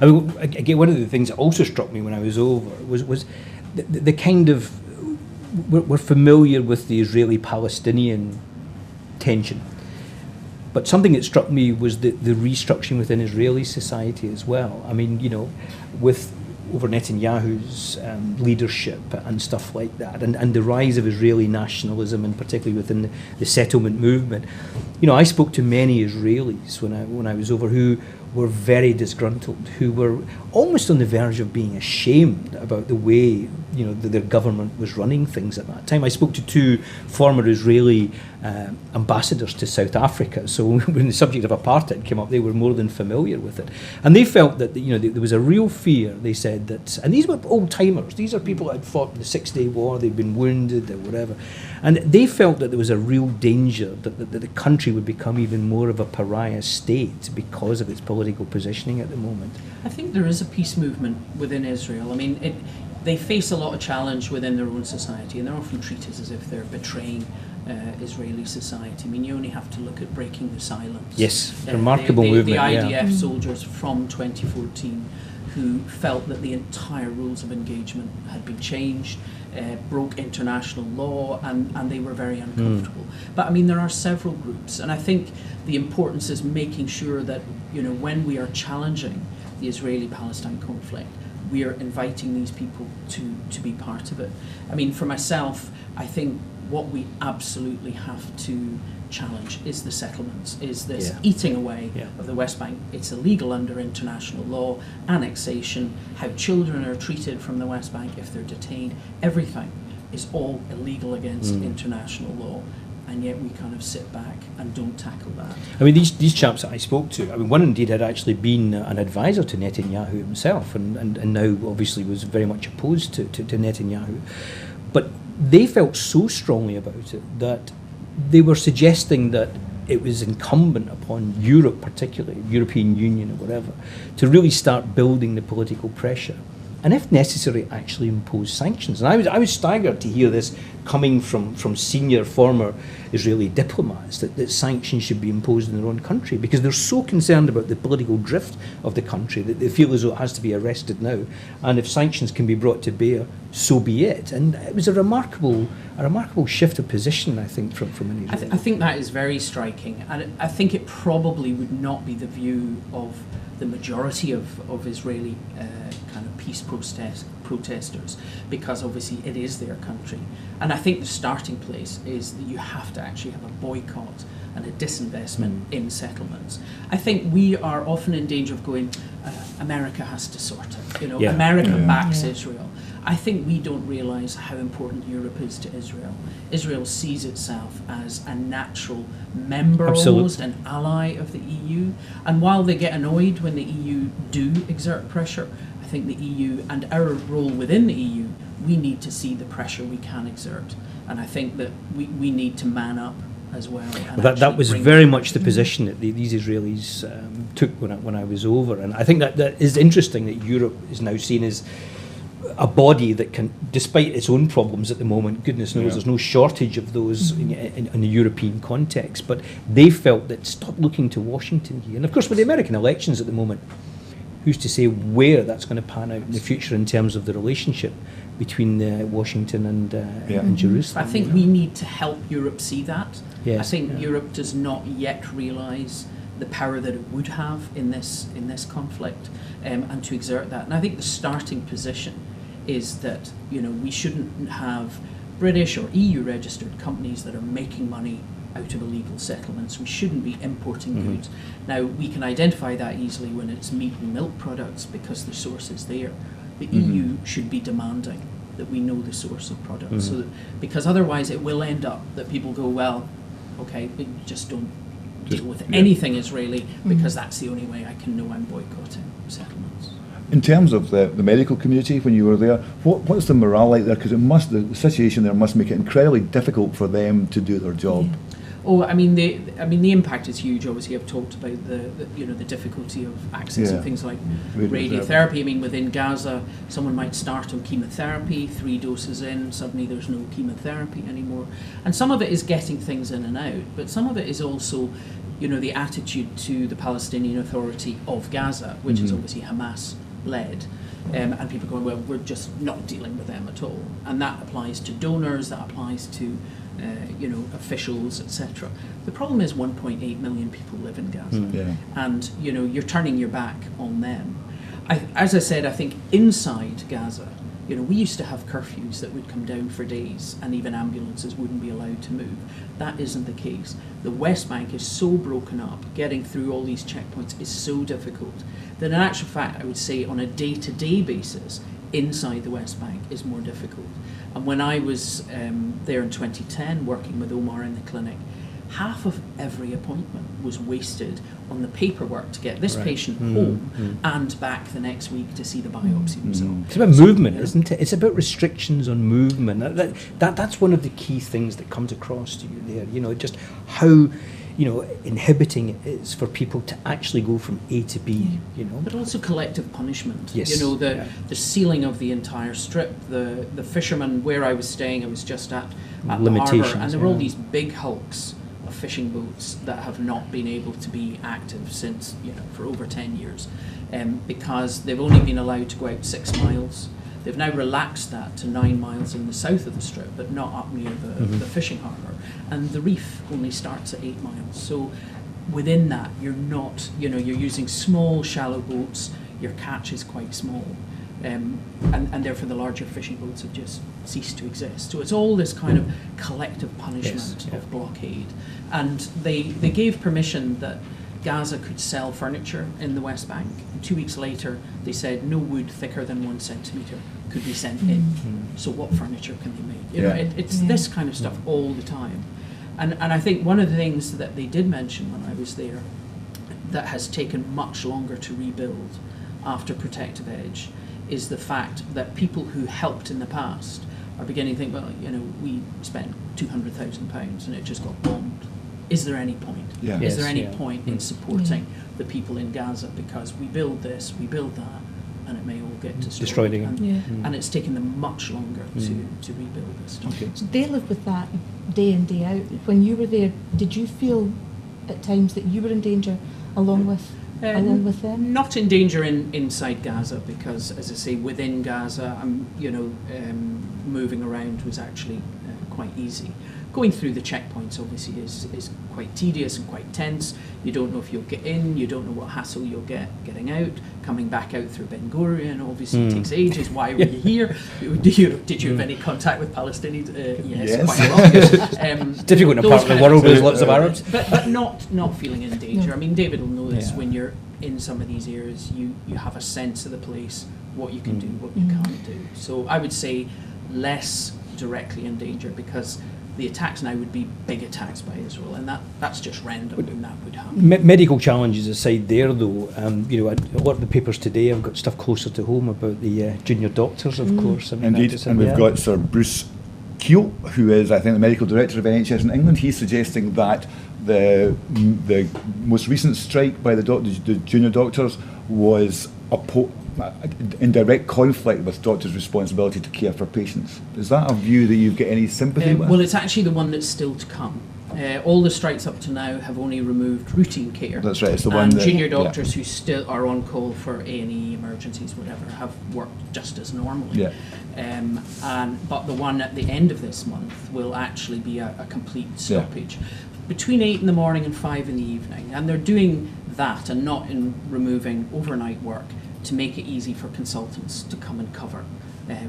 I mean, again, one of the things that also struck me when I was over was the kind of, we're familiar with the Israeli-Palestinian tension, but something that struck me was the restructuring within Israeli society as well. I mean, with over Netanyahu's leadership and stuff like that, and the rise of Israeli nationalism, and particularly within the settlement movement. I spoke to many Israelis when I was over who were very disgruntled, who were almost on the verge of being ashamed about the way their government was running things at that time. I spoke to two former Israeli ambassadors to South Africa, so when the subject of apartheid came up, they were more than familiar with it, and they felt that there was a real fear. They said that, and these were old timers. These are people that had fought in the 6 Day War. They'd been wounded or whatever, and they felt that there was a real danger that the country would become even more of a pariah state because of its political positioning at the moment. I think there is a peace movement within Israel. I mean, they face a lot of challenge within their own society, and they're often treated as if they're betraying Israeli society. I mean, you only have to look at Breaking the Silence. Yes, remarkable movement. The IDF soldiers from 2014 who felt that the entire rules of engagement had been changed, broke international law, and they were very uncomfortable. But I mean, there are several groups, and I think the importance is making sure that when we are challenging the Israeli-Palestine conflict, we are inviting these people to be part of it. I mean, for myself, I think what we absolutely have to challenge is the settlements, is this eating away of the West Bank. It's illegal under international law, annexation, how children are treated from the West Bank if they're detained. Everything is all illegal against international law. And yet we kind of sit back and don't tackle that. I mean, these chaps that I spoke to, I mean, one indeed had actually been an advisor to Netanyahu himself, and now obviously was very much opposed to Netanyahu. But they felt so strongly about it that they were suggesting that it was incumbent upon Europe, particularly European Union or whatever, to really start building the political pressure, and if necessary, actually impose sanctions. And I was staggered to hear this coming from senior former Israeli diplomats, that sanctions should be imposed in their own country, because they're so concerned about the political drift of the country that they feel as though it has to be arrested now. And if sanctions can be brought to bear, so be it. And it was a remarkable shift of position, I think, from an Israeli. I think that is very striking, and I think it probably would not be the view of the majority of Israeli kind of peace protesters, because obviously it is their country. And I think the starting place is that you have to actually have a boycott and a disinvestment in settlements. I think we are often in danger of going, America has to sort it. America backs Israel. I think we don't realise how important Europe is to Israel. Israel sees itself as a natural member, almost an ally of the EU. And while they get annoyed when the EU do exert pressure, I think the EU and our role within the EU, we need to see the pressure we can exert. And I think that we need to man up as well. That was very much the position that these Israelis took when I was over. And I think that is interesting that Europe is now seen as a body that can, despite its own problems at the moment, goodness knows there's no shortage of those in the European context, but they felt that stop looking to Washington here. And of course with the American elections at the moment, who's to say where that's going to pan out in the future in terms of the relationship between Washington and Jerusalem? I think we need to help Europe see that. Yes, I think Europe does not yet realise the power that it would have in this conflict, and to exert that. And I think the starting position is that we shouldn't have British or EU registered companies that are making money out of illegal settlements. We shouldn't be importing goods. Now we can identify that easily when it's meat and milk products because the source is there. The EU should be demanding that we know the source of products, so that, because otherwise it will end up that people go, well, okay, we just don't deal with anything Israeli because that's the only way I can know I'm boycotting settlements. In terms of the medical community, when you were there, what's the morale like there? Because the situation there must make it incredibly difficult for them to do their job. Yeah. Oh, I mean the impact is huge. Obviously, I've talked about the difficulty of accessing things like radiotherapy. I mean, within Gaza, someone might start on chemotherapy, 3 doses in, suddenly there's no chemotherapy anymore. And some of it is getting things in and out, but some of it is also, the attitude to the Palestinian Authority of Gaza, which is obviously Hamas-led. And people going, well, we're just not dealing with them at all. And that applies to donors, that applies to officials, etc. The problem is 1.8 million people live in Gaza, and you're turning your back on them. As I said, I think inside Gaza, we used to have curfews that would come down for days, and even ambulances wouldn't be allowed to move. That isn't the case. The West Bank is so broken up, getting through all these checkpoints is so difficult that in actual fact, I would say on a day-to-day basis, inside the West Bank is more difficult. And when I was there in 2010 working with Omar in the clinic, half of every appointment was wasted on the paperwork to get this patient home and back the next week to see the biopsy result. It's about movement, isn't it? It's about restrictions on movement. That's one of the key things that comes across to you there. Just how inhibiting it is for people to actually go from A to B, But also collective punishment. Yes. The sealing of the entire strip, the fishermen where I was staying, I was just at the harbour, and there were all these big hulks of fishing boats that have not been able to be active since, for over 10 years, because they've only been allowed to go out 6 miles. They've now relaxed that to 9 miles in the south of the strip, but not up near the fishing harbour. And the reef only starts at 8 miles. So within that, you're not, you're using small, shallow boats. Your catch is quite small. And therefore the larger fishing boats have just ceased to exist. So it's all this kind of collective punishment of blockade. And they gave permission that Gaza could sell furniture in the West Bank. And 2 weeks later, they said no wood thicker than 1 centimetre could be sent in. So what furniture can they make? It's this kind of stuff all the time. And I think one of the things that they did mention when I was there that has taken much longer to rebuild after Protective Edge is the fact that people who helped in the past are beginning to think, well, we spent £200,000 and it just got bombed. Is there any point? Yeah. Is there any point in supporting the people in Gaza because we build this, we build that, and it may all get destroyed again. And it's taken them much longer to rebuild this stuff. Okay. So they live with that day in, day out. When you were there, did you feel at times that you were in danger along with them? Not in danger inside Gaza, because, as I say, within Gaza, moving around was actually quite easy. Going through the checkpoints obviously is quite tedious and quite tense. You don't know if you'll get in, you don't know what hassle you'll get getting out. Coming back out through Ben Gurion obviously takes ages. Why were you here? Did you have any contact with Palestinians? Yes, quite a lot. It's difficult in a part of the world where there's lots of Arabs. But not feeling in danger. I mean, David will know this, when you're in some of these areas, you have a sense of the place, what you can do, what you can't do. So I would say less directly in danger, because the attacks now would be big attacks by Israel, and that's just random when that would happen. Medical challenges aside there, though, a lot of the papers today have got stuff closer to home about the junior doctors, of course. Indeed, and we've got Sir Bruce Keel, who is, I think, the medical director of NHS in England. He's suggesting that the most recent strike by the junior doctors was in direct conflict with doctors' responsibility to care for patients. Is that a view that you've got any sympathy with? Well, it's actually the one that's still to come. All the strikes up to now have only removed routine care. That's right. It's the one and that, junior doctors who still are on call for A&E emergencies, whatever, have worked just as normally. Yeah. But the one at the end of this month will actually be a complete stoppage. Between 8 in the morning and 5 in the evening. And they're doing that and not in removing overnight work to make it easy for consultants to come and cover,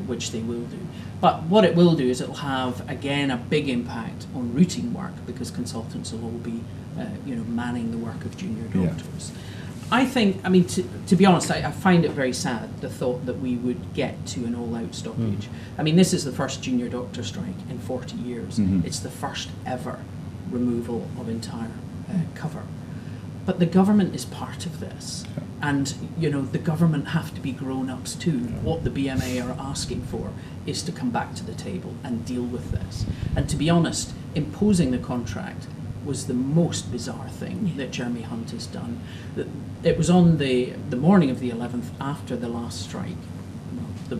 which they will do. But what it will do is it'll have, again, a big impact on routine work because consultants will all be, manning the work of junior doctors. I think, to be honest, I find it very sad, the thought that we would get to an all-out stoppage. This is the first junior doctor strike in 40 years. It's the first ever removal of entire cover. But the government is part of this. And, the government have to be grown-ups too. What the BMA are asking for is to come back to the table and deal with this. And to be honest, imposing the contract was the most bizarre thing that Jeremy Hunt has done. It was on the morning of the 11th after the last strike, the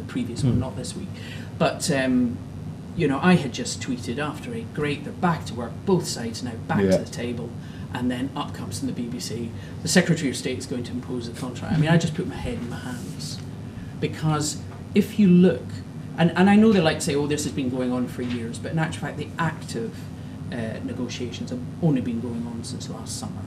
previous one, not this week. But I had just tweeted after it, great, they're back to work, both sides now back to the table. And then up comes from the BBC, the Secretary of State is going to impose a contract. I just put my head in my hands. Because if you look, and I know they like to say, this has been going on for years, but in actual fact, the active negotiations have only been going on since last summer.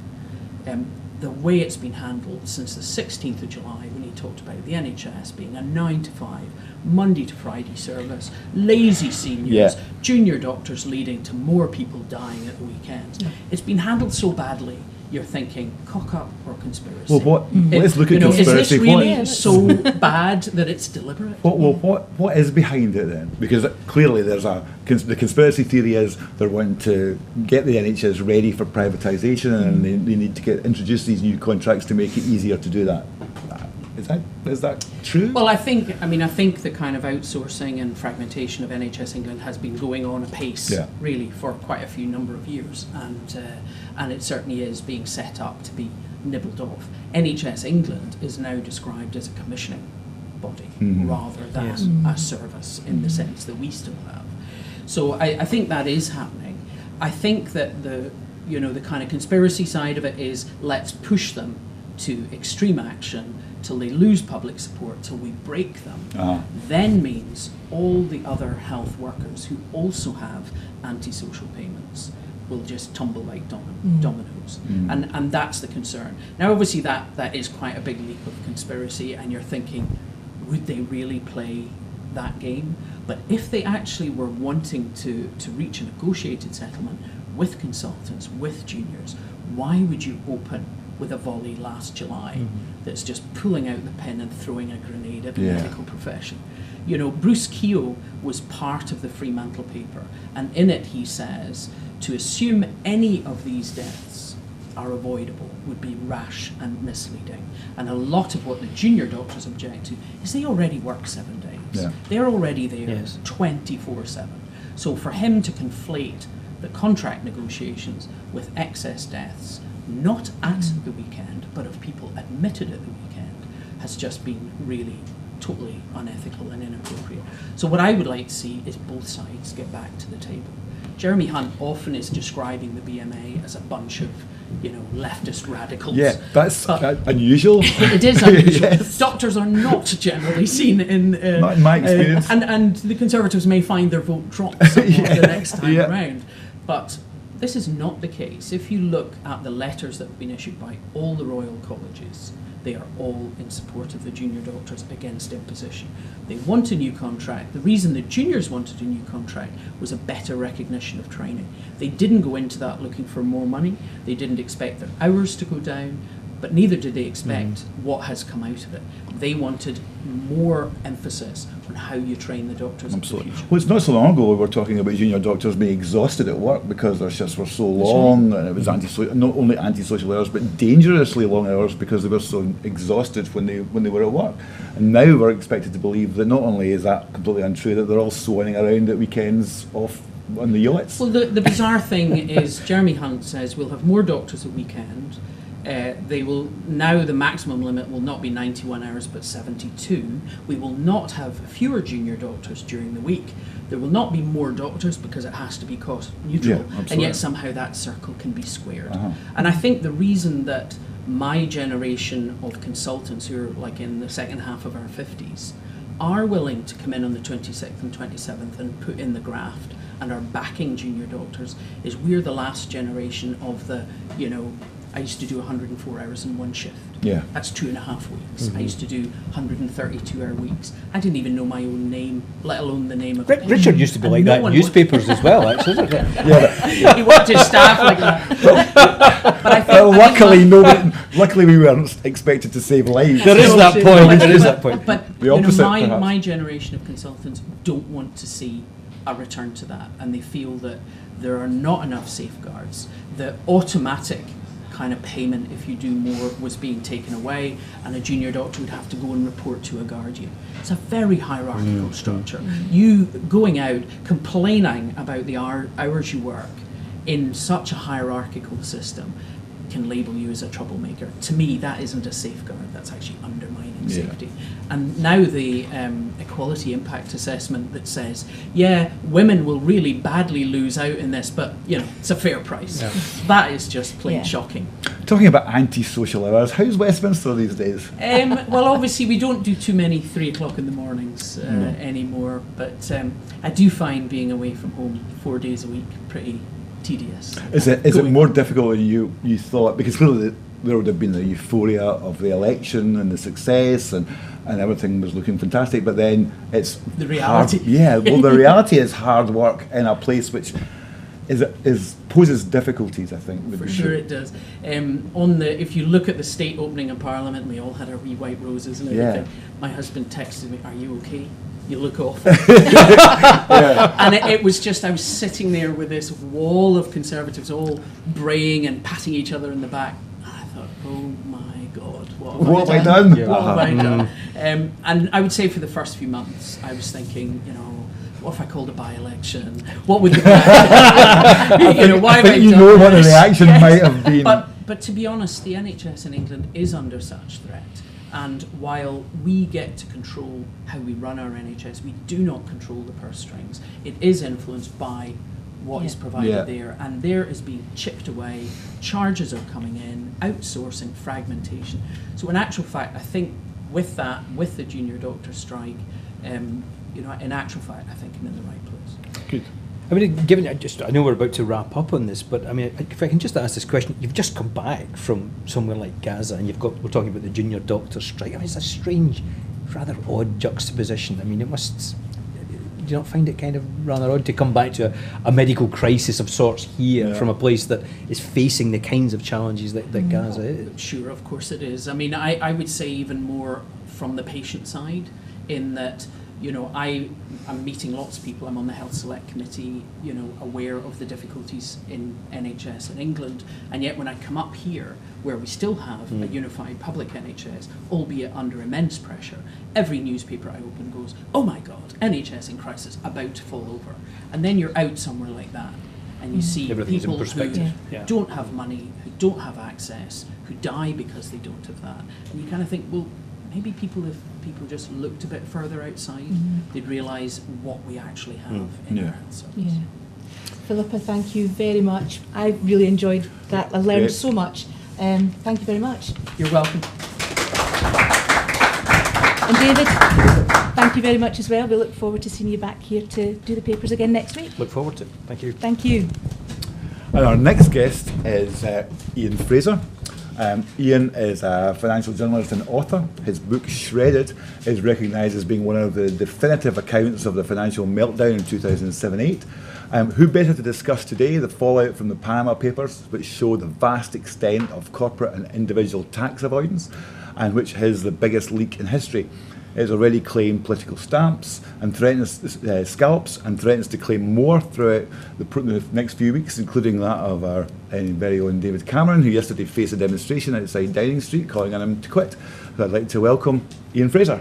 The way it's been handled since the 16th of July, when he talked about the NHS being a 9 to 5, Monday to Friday service, lazy seniors, junior doctors leading to more people dying at the weekends. It's been handled so badly, you're thinking, cock up or conspiracy. Well, let's look at conspiracy. Is this really so bad that it's deliberate? What is behind it then? Because clearly there's the conspiracy theory is they're wanting to get the NHS ready for privatisation and they need to introduce these new contracts to make it easier to do that. Is that true? Well, I think the kind of outsourcing and fragmentation of NHS England has been going on apace, really, for quite a few number of years, and it certainly is being set up to be nibbled off. NHS England is now described as a commissioning body rather than a service in the sense that we still have. So I think that is happening. I think that the kind of conspiracy side of it is let's push them to extreme action till they lose public support, till we break them, then means all the other health workers who also have antisocial payments will just tumble like dominoes. And that's the concern. Now, obviously, that is quite a big leap of conspiracy, and you're thinking, would they really play that game? But if they actually were wanting to reach a negotiated settlement with consultants, with juniors, why would you open with a volley last July that's just pulling out the pen and throwing a grenade at the medical profession? Bruce Keogh was part of the Fremantle paper, and in it he says, to assume any of these deaths are avoidable would be rash and misleading. And a lot of what the junior doctors object to is they already work 7 days. They're already there 24/7. So for him to conflate the contract negotiations with excess deaths, not at the weekend, but of people admitted at the weekend, has just been really totally unethical and inappropriate. So what I would like to see is both sides get back to the table. Jeremy Hunt often is describing the BMA as a bunch of, leftist radicals. Yeah, that's unusual. It is unusual. Doctors are not generally seen in... not in my experience. And the Conservatives may find their vote drop somewhat the next time around. But this is not the case. If you look at the letters that have been issued by all the Royal Colleges, they are all in support of the junior doctors against imposition. They want a new contract. The reason the juniors wanted a new contract was a better recognition of training. They didn't go into that looking for more money. They didn't expect their hours to go down, but neither did they expect what has come out of it. They wanted more emphasis on how you train the doctors in the future. Well, it's not so long ago we were talking about junior doctors being exhausted at work because their shifts were so long, and it was not only antisocial hours but dangerously long hours because they were so exhausted when they were at work. And now we're expected to believe that not only is that completely untrue, that they're all swanning around at weekends off on the yachts. Well, the bizarre thing is Jeremy Hunt says we'll have more doctors at weekend. They will now, the maximum limit will not be 91 hours but 72. We will not have fewer junior doctors during the week. There will not be more doctors because it has to be cost neutral, and yet somehow that circle can be squared. And I think the reason that my generation of consultants who are like in the second half of our 50s are willing to come in on the 26th and 27th and put in the graft and are backing junior doctors is we're the last generation of the, I used to do 104 hours in one shift. Yeah. That's 2.5 weeks. I used to do 132-hour weeks. I didn't even know my own name, let alone the name of the patient. Richard used to be like that in newspapers as well, actually, isn't it? He worked his staff like that. But I think, luckily we weren't expected to save lives. There is that point. There is that point. But The opposite, my generation of consultants don't want to see a return to that, and they feel that there are not enough safeguards. The automatic kind of payment if you do more was being taken away, and a junior doctor would have to go and report to a guardian. It's a very hierarchical structure. You going out complaining about the hours you work in such a hierarchical system can label you as a troublemaker. To me, that isn't a safeguard, that's actually undermining safety. And now the equality impact assessment that says, women will really badly lose out in this, but it's a fair price. That is just plain shocking. Talking about anti-social hours, how's Westminster these days? Well, obviously we don't do too many 3 o'clock in the mornings anymore, but I do find being away from home 4 days a week pretty tedious. Is it more difficult than you thought? Because clearly there would have been the euphoria of the election and the success and everything was looking fantastic, but then it's the reality. The reality is hard work in a place which poses difficulties, I think. For sure it does. If you look at the state opening of Parliament, we all had our wee white roses and everything. My husband texted me, "Are you okay? You look awful." And it was just, I was sitting there with this wall of Conservatives all braying and patting each other in the back. And I thought, oh my God, what have I done? What have I done? And I would say for the first few months, I was thinking, what if I called a by-election? What would the why have I done what the reaction might have been. But to be honest, the NHS in England is under such threat. And while we get to control how we run our NHS, we do not control the purse strings. It is influenced by what is provided there, and there is being chipped away, charges are coming in, outsourcing, fragmentation. So in actual fact, I think with the junior doctor strike, in actual fact, I think I'm in the right place. Good. I mean, I know we're about to wrap up on this, but I mean, if I can just ask this question, you've just come back from somewhere like Gaza, and we're talking about the junior doctor strike. I mean, it's a strange, rather odd juxtaposition. I mean, do you not find it kind of rather odd to come back to a medical crisis of sorts here from a place that is facing the kinds of challenges that Gaza is? Sure, of course it is. I mean, I would say even more from the patient side, in that, I'm meeting lots of people. I'm on the Health Select Committee, aware of the difficulties in NHS in England. And yet when I come up here, where we still have a unified public NHS, albeit under immense pressure, every newspaper I open goes, oh my God, NHS in crisis, about to fall over. And then you're out somewhere like that, and you see people who don't have money, who don't have access, who die because they don't have that. And you kind of think, well, maybe if people just looked a bit further outside, they'd realise what we actually have in our health service. Philippa, thank you very much. I really enjoyed that. I learned so much. Thank you very much. You're welcome. And David, thank you very much as well. We look forward to seeing you back here to do the papers again next week. Look forward to it. Thank you. Thank you. And our next guest is Ian Fraser. Ian is a financial journalist and author. His book, Shredded, is recognised as being one of the definitive accounts of the financial meltdown in 2007-8. Who better to discuss today the fallout from the Panama Papers, which show the vast extent of corporate and individual tax avoidance, and which is the biggest leak in history. It has already claimed political stamps and threatens scalps, and threatens to claim more throughout the next few weeks, including that of our very own David Cameron, who yesterday faced a demonstration outside Downing Street calling on him to quit. So I'd like to welcome Ian Fraser.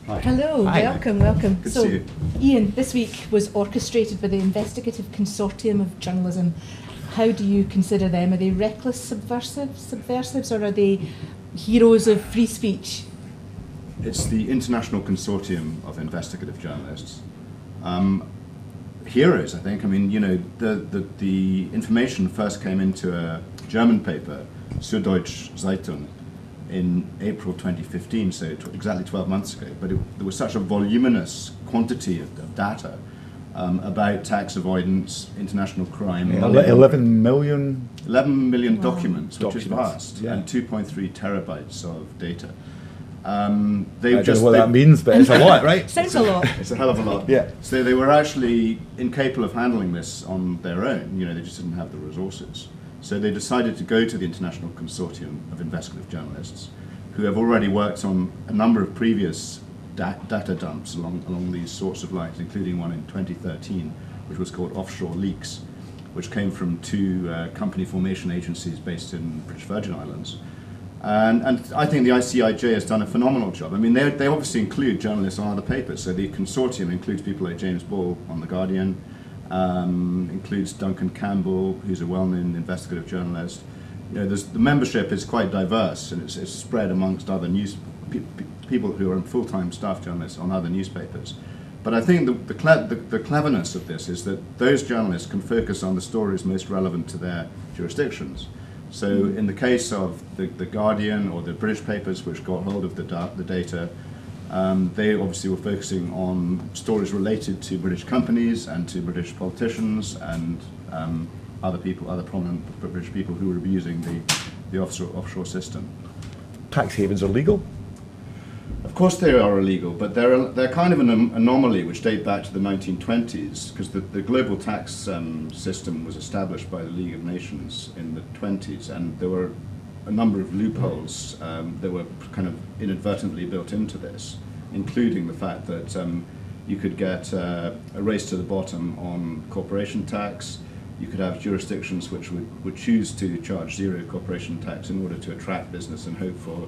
Hi. Hello, Hi. welcome. Good to So, see you. Ian, this week was orchestrated by the Investigative Consortium of Journalism. How do you consider them? Are they reckless subversives, or are they heroes of free speech? It's the International Consortium of Investigative Journalists. Heroes, I think. I mean, you know, the information first came into a German paper, Süddeutsche Zeitung, in April 2015, so exactly 12 months ago. But there was such a voluminous quantity of data about tax avoidance, international crime. 11 million. 11 million documents, which is Documents, vast, yeah. and 2.3 terabytes of data. I don't know what that means, but it's a lot, right? Sounds a lot. It's a hell of a lot. Yeah. So they were actually incapable of handling this on their own. You know, they just didn't have the resources. So they decided to go to the International Consortium of Investigative Journalists, who have already worked on a number of previous data dumps along these sorts of lines, including one in 2013, which was called Offshore Leaks, which came from two company formation agencies based in British Virgin Islands. And I think the ICIJ has done a phenomenal job. I mean, they obviously include journalists on other papers. So the consortium includes people like James Ball on The Guardian, includes Duncan Campbell, who's a well-known investigative journalist. You know, the membership is quite diverse, and it's spread amongst other people who are full-time staff journalists on other newspapers. But I think the cleverness of this is that those journalists can focus on the stories most relevant to their jurisdictions. So in the case of the Guardian or the British papers which got hold of the data, they obviously were focusing on stories related to British companies and to British politicians and other prominent British people who were abusing the offshore system. Tax havens are legal. Of course they are illegal, but they're kind of an anomaly which date back to the 1920s, because the global tax system was established by the League of Nations in the 20s, and there were a number of loopholes that were kind of inadvertently built into this, including the fact that you could get a race to the bottom on corporation tax. You could have jurisdictions which would choose to charge zero corporation tax in order to attract business and hope for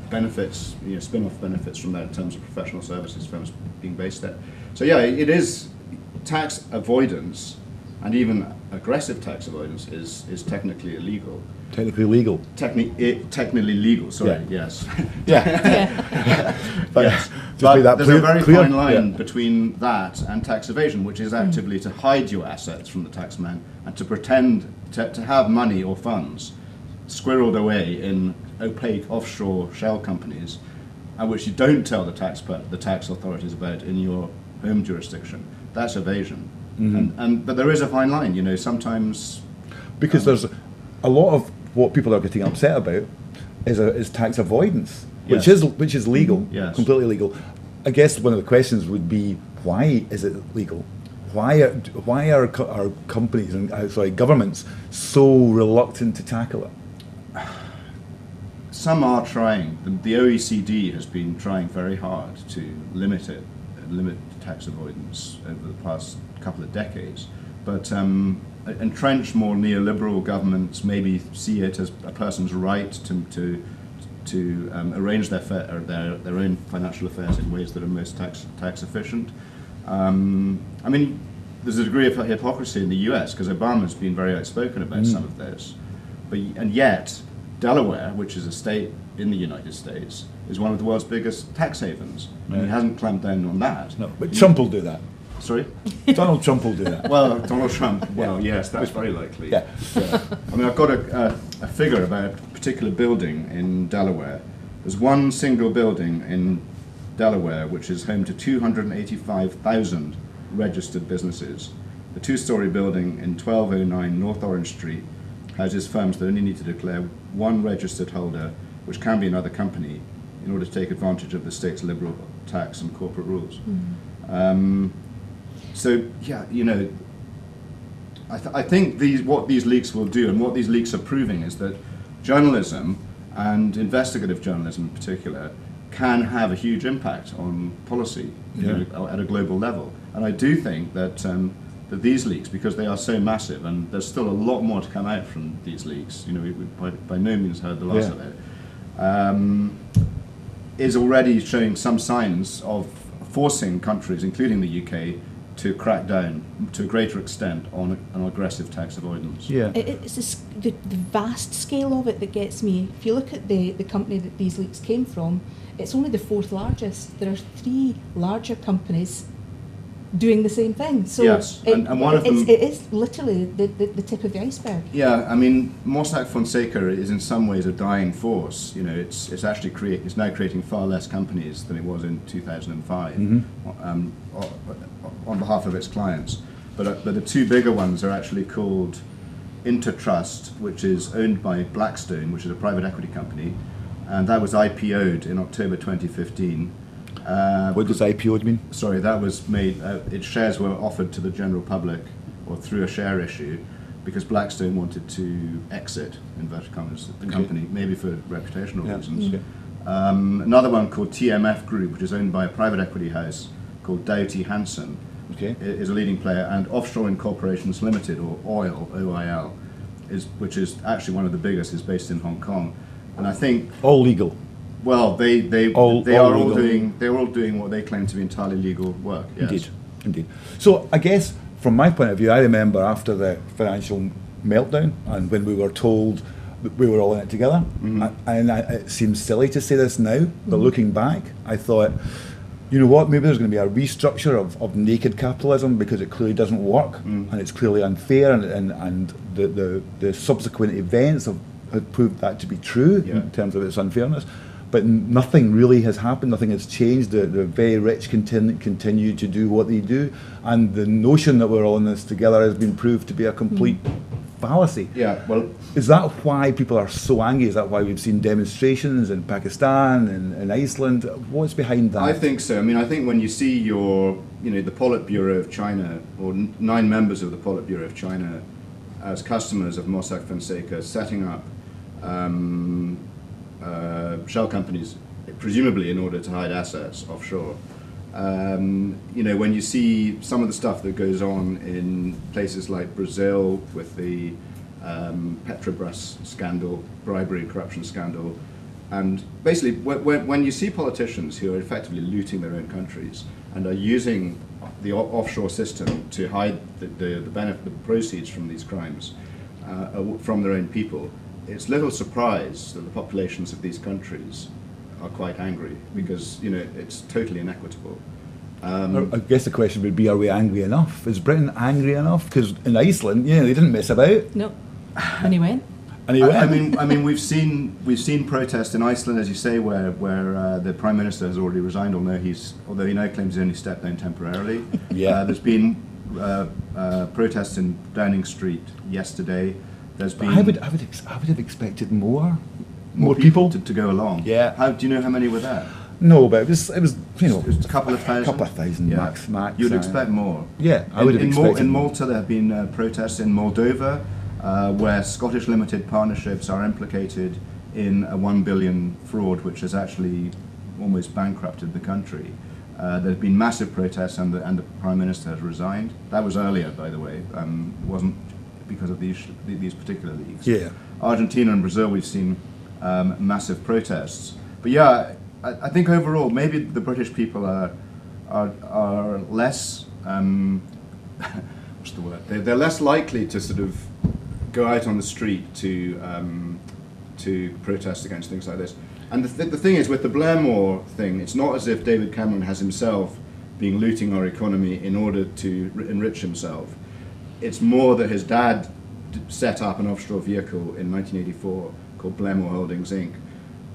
benefits, you know, spin-off benefits from that in terms of professional services firms being based there. So yeah, it is tax avoidance, and even aggressive tax avoidance is technically illegal. Technically legal. Technically legal. Sorry. Yeah. Yes. Yeah. But Yes. just But make that there's a very clear. fine line Yeah. between that and tax evasion, which is actively to hide your assets from the taxman and to pretend to have money or funds squirreled away in opaque offshore shell companies, and which you don't tell the tax authorities about in your home jurisdiction. That's evasion. But there is a fine line. You know, sometimes Because there's a lot of what people are getting upset about is tax avoidance, Yes. which is legal, Yes. completely legal. I guess one of the questions would be, why is it legal? Why are companies and governments so reluctant to tackle it? some are trying. The OECD has been trying very hard to limit tax avoidance over the past couple of decades. But entrenched, more neoliberal governments maybe see it as a person's right to arrange their own financial affairs in ways that are most tax efficient. I mean, there's a degree of hypocrisy in the US because Obama's been very outspoken about some of this, and yet Delaware, which is a state in the United States, is one of the world's biggest tax havens, and he hasn't clamped down on that. No, but Trump will do that. Sorry? Donald Trump will do that. Well, Donald Trump, well, yes, that's very likely. Yeah. I mean, I've got a figure about a particular building in Delaware. There's one single building in Delaware which is home to 285,000 registered businesses. The two-story building in 1209 North Orange Street houses firms that only need to declare one registered holder, which can be another company, in order to take advantage of the state's liberal tax and corporate rules. So, yeah, you know, I think what these leaks will do, and what these leaks are proving, is that journalism, and investigative journalism in particular, can have a huge impact on policy you know, at a global level. And I do think that that these leaks, because they are so massive, and there's still a lot more to come out from these leaks. You know, we by no means heard the last of it. is already showing some signs of forcing countries, including the UK, to crack down to a greater extent on aggressive tax avoidance. Yeah. It's the vast scale of it that gets me. If you look at the company that these leaks came from, it's only the fourth largest. There are 3 larger companies doing the same thing. So yes, and one of them, it is literally the tip of the iceberg. Yeah, I mean, Mossack Fonseca is in some ways a dying force. You know, it's actually it's now creating far less companies than it was in 2005 on behalf of its clients. But the 2 bigger ones are actually called Intertrust, which is owned by Blackstone, which is a private equity company, and that was IPO'd in October 2015. What does IPO mean? Sorry, that was made, its shares were offered to the general public or through a share issue because Blackstone wanted to exit, inverted commas, the company, maybe for reputational reasons. Okay. Another one called TMF Group, which is owned by a private equity house called Doughty Hanson, is a leading player, and Offshore Incorporations Limited, or OIL, OIL, which is actually one of the biggest, is based in Hong Kong. And I think all legal. Well, they're all doing what they claim to be entirely legal work. Yes. Indeed. So I guess from my point of view, I remember after the financial meltdown and when we were told that we were all in it together, and it seems silly to say this now, but looking back, I thought, you know what, maybe there's going to be a restructure of naked capitalism because it clearly doesn't work and it's clearly unfair, and the subsequent events have proved that to be true in terms of its unfairness. But nothing really has happened, nothing has changed. The very rich continue to do what they do, and the notion that we're all in this together has been proved to be a complete fallacy. Yeah, well, is that why people are so angry? Is that why we've seen demonstrations in Pakistan and in Iceland? What's behind that? I think so. I mean, I think when you see the Politburo of China, or 9 members of the Politburo of China, as customers of Mossack Fonseca, setting up shell companies, presumably in order to hide assets offshore. When you see some of the stuff that goes on in places like Brazil with the Petrobras scandal, bribery and corruption scandal, and basically when you see politicians who are effectively looting their own countries and are using the offshore system to hide the benefit, the proceeds from these crimes from their own people, it's little surprise that the populations of these countries are quite angry because it's totally inequitable. I guess the question would be: are we angry enough? Is Britain angry enough? Because in Iceland, they didn't mess about. No, and he went. I mean, we've seen protests in Iceland, as you say, where the Prime Minister has already resigned, although he now claims he's only stepped down temporarily. There's been protests in Downing Street yesterday. There's been. I would have expected more people to go along. Yeah. Do you know how many were there? No, but it was It was a couple of thousand. Max. You'd expect more. Yeah, I would have expected in more. Malta, there have been protests. In Moldova, where Scottish limited partnerships are implicated in a 1 billion fraud, which has actually almost bankrupted the country. There have been massive protests, and the Prime Minister has resigned. That was earlier, by the way. It wasn't because of these particular leagues. Yeah. Argentina and Brazil, we've seen massive protests. But yeah, I think overall, maybe the British people are less. What's the word? They're less likely to sort of go out on the street to protest against things like this. And the thing is, with the Blairmore thing, it's not as if David Cameron has himself been looting our economy in order to enrich himself. It's more that his dad set up an offshore vehicle in 1984 called Blairmore Holdings Inc.,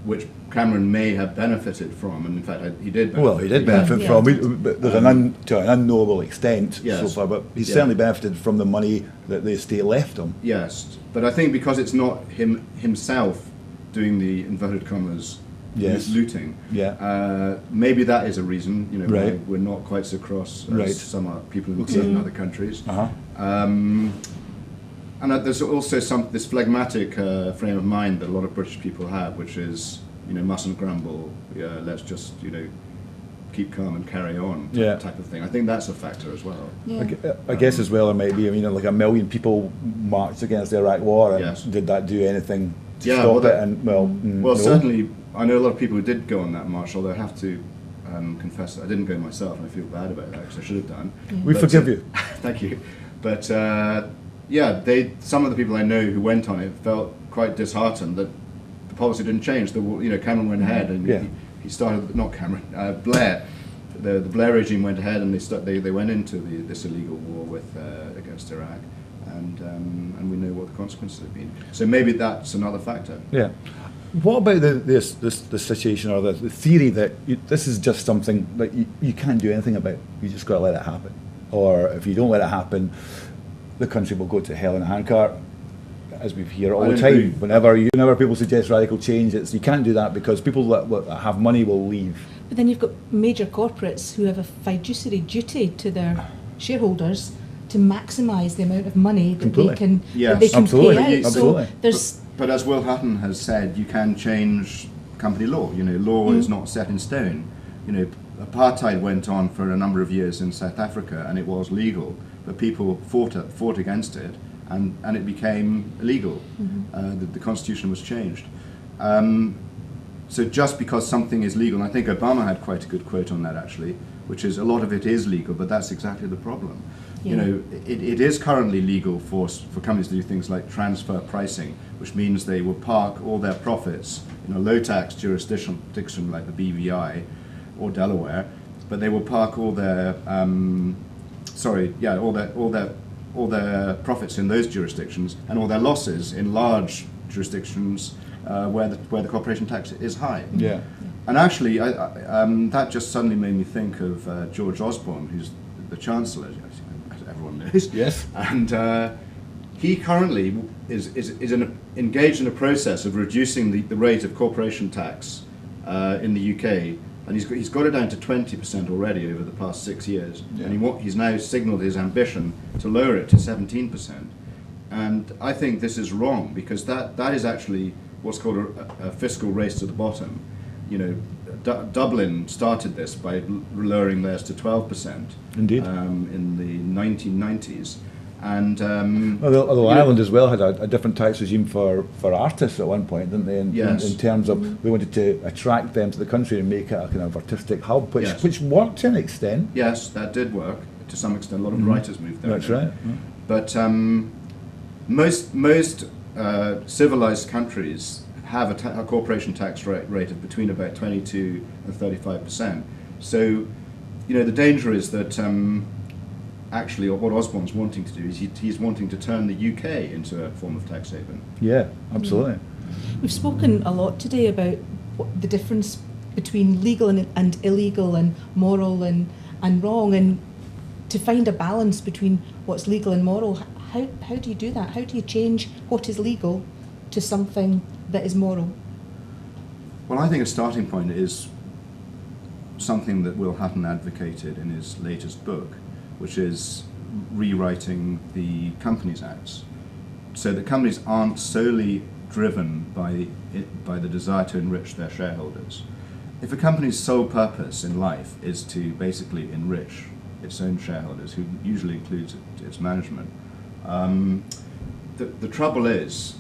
which Cameron may have benefited from, and in fact he did benefit. Well, he did benefit from it, but there's to an unknowable extent so far, but he's certainly benefited from the money that the estate left him. Yes, but I think because it's not himself doing the inverted commas looting, maybe that is a reason, why we're not quite so cross as some people in certain other countries. And there's also this phlegmatic frame of mind that a lot of British people have, which is, mustn't grumble, let's just, keep calm and carry on type of thing. I think that's a factor as well. I guess as well, there might be, like 1 million people marched against the Iraq War, and did that do anything to stop it? And no. Certainly I know a lot of people who did go on that march, although I have to confess that I didn't go myself, and I feel bad about that because I should have done. Yeah. We forgive you. Thank you. But some of the people I know who went on it felt quite disheartened that the policy didn't change. Cameron went ahead, and he started, not Cameron, Blair. The Blair regime went ahead, and they went into this illegal war against Iraq, and we know what the consequences have been. So maybe that's another factor. Yeah. What about the situation or the theory that this is just something that you can't do anything about? You just got to let it happen, or if you don't let it happen, the country will go to hell in a handcart, as we hear all the time. Agree. Whenever people suggest radical change, you can't do that because people that have money will leave. But then you've got major corporates who have a fiduciary duty to their shareholders to maximise the amount of money that Completely. they can Yes, pay absolutely. out. Absolutely. So there's But as Will Hutton has said, you can change company law. Law is not set in stone. Apartheid went on for a number of years in South Africa, and it was legal, but people fought against it, and it became illegal. The constitution was changed. So just because something is legal, and I think Obama had quite a good quote on that actually, which is a lot of it is legal, but that's exactly the problem. Yeah. It is currently legal for companies to do things like transfer pricing, which means they will park all their profits in a low tax jurisdiction like the BVI or Delaware, but they will park all their all their profits in those jurisdictions and all their losses in large jurisdictions where the corporation tax is high. Yeah. And actually, that just suddenly made me think of George Osborne, who's the Chancellor, as everyone knows. Yes. And he currently is engaged in a process of reducing the rate of corporation tax in the UK, and he's got it down to 20% already over the past 6 years. Yeah. And he's now signalled his ambition to lower it to 17%. And I think this is wrong, because that is actually what's called a fiscal race to the bottom. Dublin started this by lowering theirs to 12%. Indeed. In the 1990s. And although Ireland as well had a different tax regime for artists at one point, didn't they? In terms of they wanted to attract them to the country and make it a kind of artistic hub, which worked to an extent. Yes, that did work to some extent. A lot of writers moved there. That's right. But most civilized countries have a corporation tax rate of between about 22 and 35%. So, the danger is that actually what Osborne's wanting to do is he's wanting to turn the UK into a form of tax haven. Yeah, absolutely. We've spoken a lot today about the difference between legal and illegal and moral and wrong, and to find a balance between what's legal and moral. How do you do that? How do you change what is legal to something that is moral? Well, I think a starting point is something that Will Hutton advocated in his latest book, which is rewriting the Companies Acts, so that companies aren't solely driven by the desire to enrich their shareholders. If a company's sole purpose in life is to basically enrich its own shareholders, who usually includes its management, the trouble is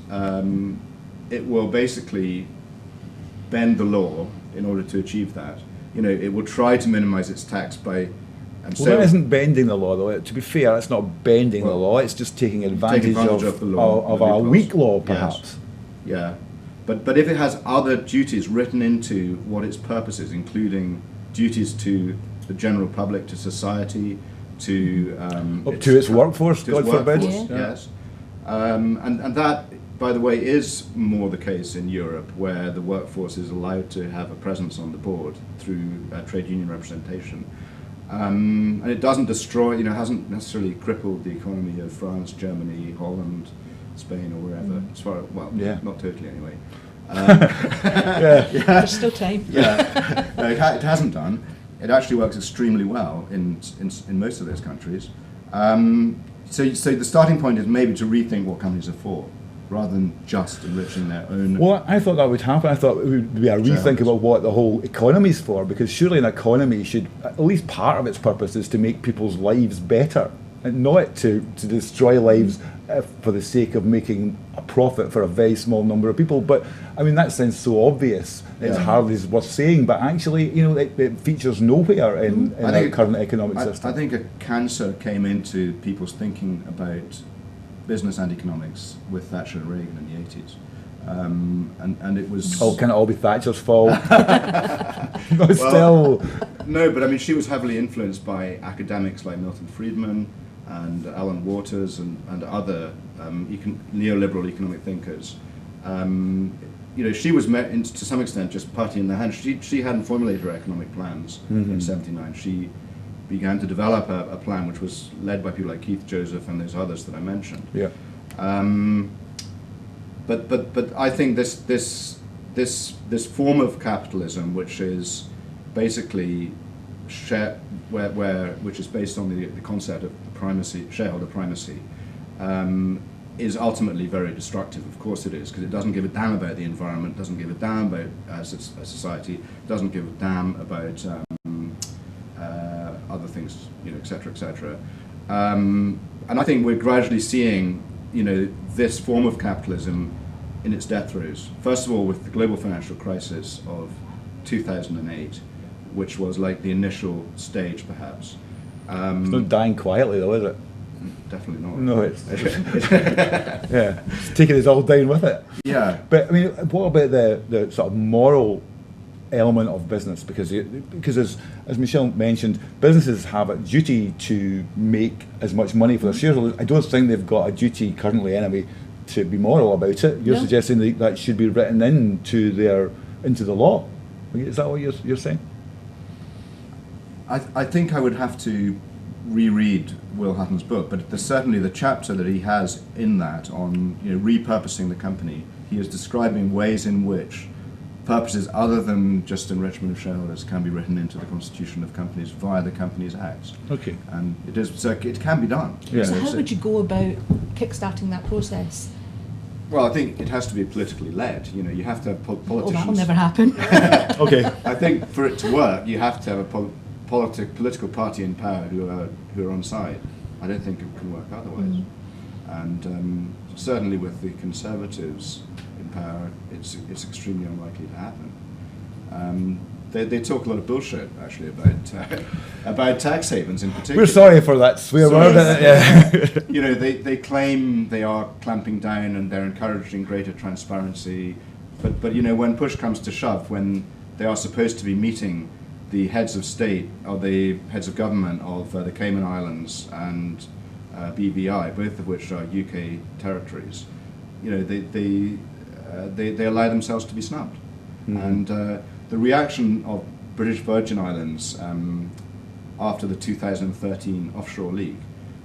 it will basically bend the law in order to achieve that. It will try to minimize its tax by... That isn't bending the law, though. To be fair, it's not bending the law. It's just taking advantage of the law, of a weak law, perhaps. Yes. Yeah, but if it has other duties written into what its purpose is, including duties to the general public, to society, to its workforce, God forbid. Yes, and that, by the way, is more the case in Europe, where the workforce is allowed to have a presence on the board through trade union representation. And it doesn't destroy, hasn't necessarily crippled the economy of France, Germany, Holland, Spain, or wherever. As far not totally anyway. There's still time. No, it hasn't done. It actually works extremely well in most of those countries. So the starting point is maybe to rethink what companies are for, rather than just enriching their own. Well, I thought that would happen. I thought it would be a rethink about what the whole economy's for, because surely an economy should, at least part of its purpose is to make people's lives better, and not to destroy lives for the sake of making a profit for a very small number of people. But I mean, that sounds so obvious. It's hardly worth saying, but actually, it features nowhere in our current economic system. I think a cancer came into people's thinking about business and economics with Thatcher and Reagan in the 80s. And it was... Oh, can it all be Thatcher's fault? Still... No, but I mean, she was heavily influenced by academics like Milton Friedman and Alan Waters and other neoliberal economic thinkers. She was to some extent just putty in the hand. She hadn't formulated her economic plans in '79. She began to develop a plan which was led by people like Keith Joseph and those others that I mentioned. Yeah. But I think this form of capitalism, which is basically which is based on the concept of primacy, shareholder primacy, is ultimately very destructive. Of course it is, because it doesn't give a damn about the environment, doesn't give a damn about society, doesn't give a damn about other things, et cetera, et cetera. And I think we're gradually seeing, this form of capitalism in its death throes. First of all, with the global financial crisis of 2008, which was like the initial stage, perhaps. It's not dying quietly, though, is it? Definitely not. No, it's yeah, it's taking us all down with it. Yeah. But I mean, what about the sort of moral element of business? Because as Michelle mentioned, businesses have a duty to make as much money for their shareholders. I don't think they've got a duty currently, anyway, to be moral about it. You're suggesting that should be written into the law. Is that what you're saying? I think I would have to reread Will Hutton's book, but there's certainly the chapter that he has in that on repurposing the company. He is describing ways in which purposes other than just enrichment of shareholders can be written into the constitution of companies via the Companies Act. Okay. And it can be done. Yeah. So how would you go about kickstarting that process? Well, I think it has to be politically led. You have to have politicians. Oh, that'll never happen. Okay. I think for it to work, you have to have a political party in power who are on side. I don't think it can work otherwise. And certainly with the Conservatives in power, it's extremely unlikely to happen. They talk a lot of bullshit actually about tax havens in particular. We're sorry for that swear word. Yeah. They claim they are clamping down and they're encouraging greater transparency, but when push comes to shove, when they are supposed to be meeting the heads of state or the heads of government of the Cayman Islands and BVI, both of which are UK territories, they allow themselves to be snubbed. And the reaction of British Virgin Islands after the 2013 offshore leak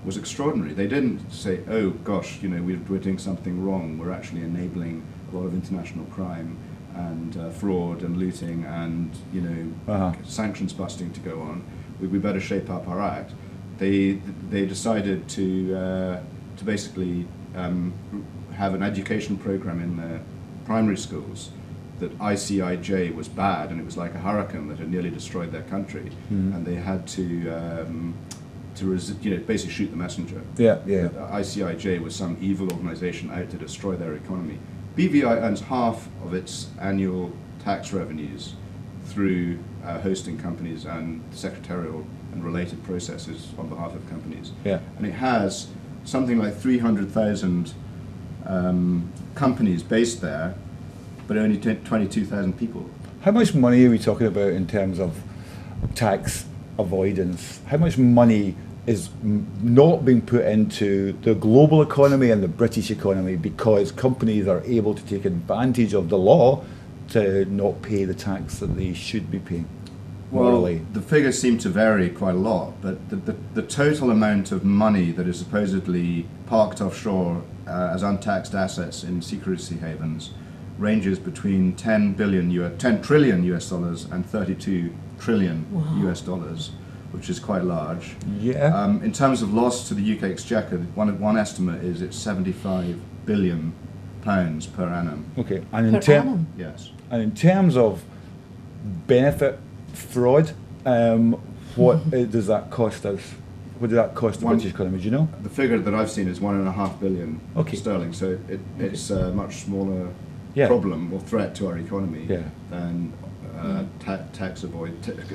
was extraordinary. They didn't say, "Oh gosh, we're doing something wrong. We're actually enabling a lot of international crime and fraud and looting and sanctions busting to go on. We better shape up our act." They decided to basically have an education program in their primary schools that ICIJ was bad and it was like a hurricane that had nearly destroyed their country, and they had to basically shoot the messenger. Yeah. ICIJ was some evil organization out to destroy their economy. BVI earns half of its annual tax revenues through hosting companies and secretarial and related processes on behalf of companies. Yeah. And it has something like 300,000 companies based there, but only 22,000 people. How much money are we talking about in terms of tax avoidance? How much money is not being put into the global economy and the British economy because companies are able to take advantage of the law to not pay the tax that they should be paying? Morally. Well, the figures seem to vary quite a lot, but the total amount of money that is supposedly parked offshore as untaxed assets in secrecy havens ranges between 10 trillion US dollars and 32 trillion US dollars, which is quite large. Yeah. In terms of loss to the UK Exchequer, one estimate is it's £75 billion per annum. Okay. And Per annum? Yes. And in terms of benefit fraud, what does that cost us? what did that cost the British economy? Do you know? The figure that I've seen is 1.5 billion Okay. sterling. So it's a much smaller problem or threat to our economy than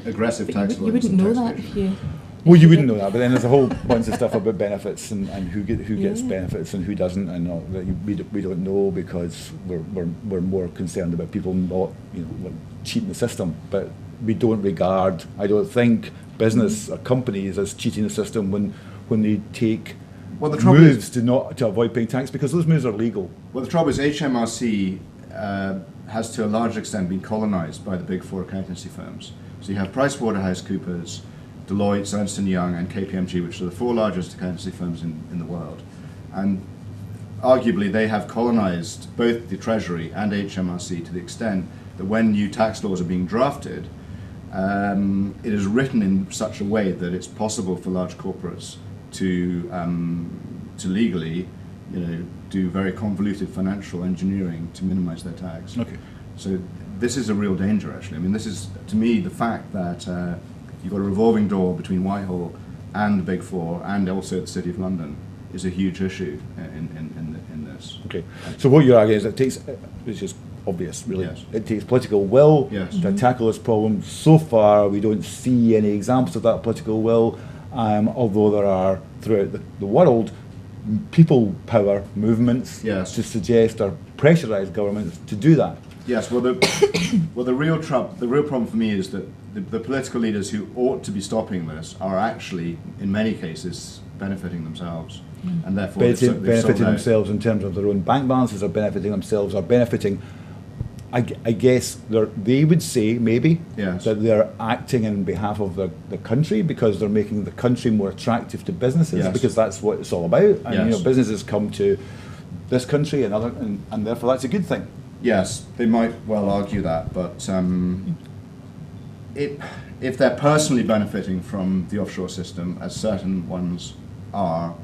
aggressive But tax you avoidance wouldn't and know tax that evasion. if you... Well, you wouldn't know that, but then there's a whole bunch of stuff about benefits and who gets benefits and who doesn't, and all that we don't know because we're more concerned about people not like cheating the system, but we don't regard, I don't think, business or companies as cheating the system when they take moves to avoid paying tax, because those moves are legal. Well, the trouble is HMRC has to a large extent been colonised by the big four accountancy firms. So you have PricewaterhouseCoopers, Deloitte, Ernst & Young and KPMG, which are the four largest accountancy firms in the world. And arguably they have colonised both the Treasury and HMRC to the extent that when new tax laws are being drafted, it is written in such a way that it's possible for large corporates to legally, do very convoluted financial engineering to minimise their tax. Okay. So this is a real danger, actually. I mean, this is, to me, the fact that you've got a revolving door between Whitehall and the Big Four and also the City of London is a huge issue in this. Okay. So what you're arguing is it takes, it's just obvious, really. Yes. It takes political will to tackle this problem. So far, we don't see any examples of that political will, although there are, throughout the world, people power movements to suggest or pressurise governments to do that. Yes, well, the real problem for me is that the political leaders who ought to be stopping this are actually, in many cases, benefiting themselves, and therefore benefiting themselves in terms of their own bank balances, or benefiting themselves, or benefiting. I guess they would say maybe that they're acting in behalf of the country because they're making the country more attractive to businesses, because that's what it's all about. And businesses come to this country and therefore that's a good thing. Yes, they might well argue that, but if they're personally benefiting from the offshore system, as certain ones are,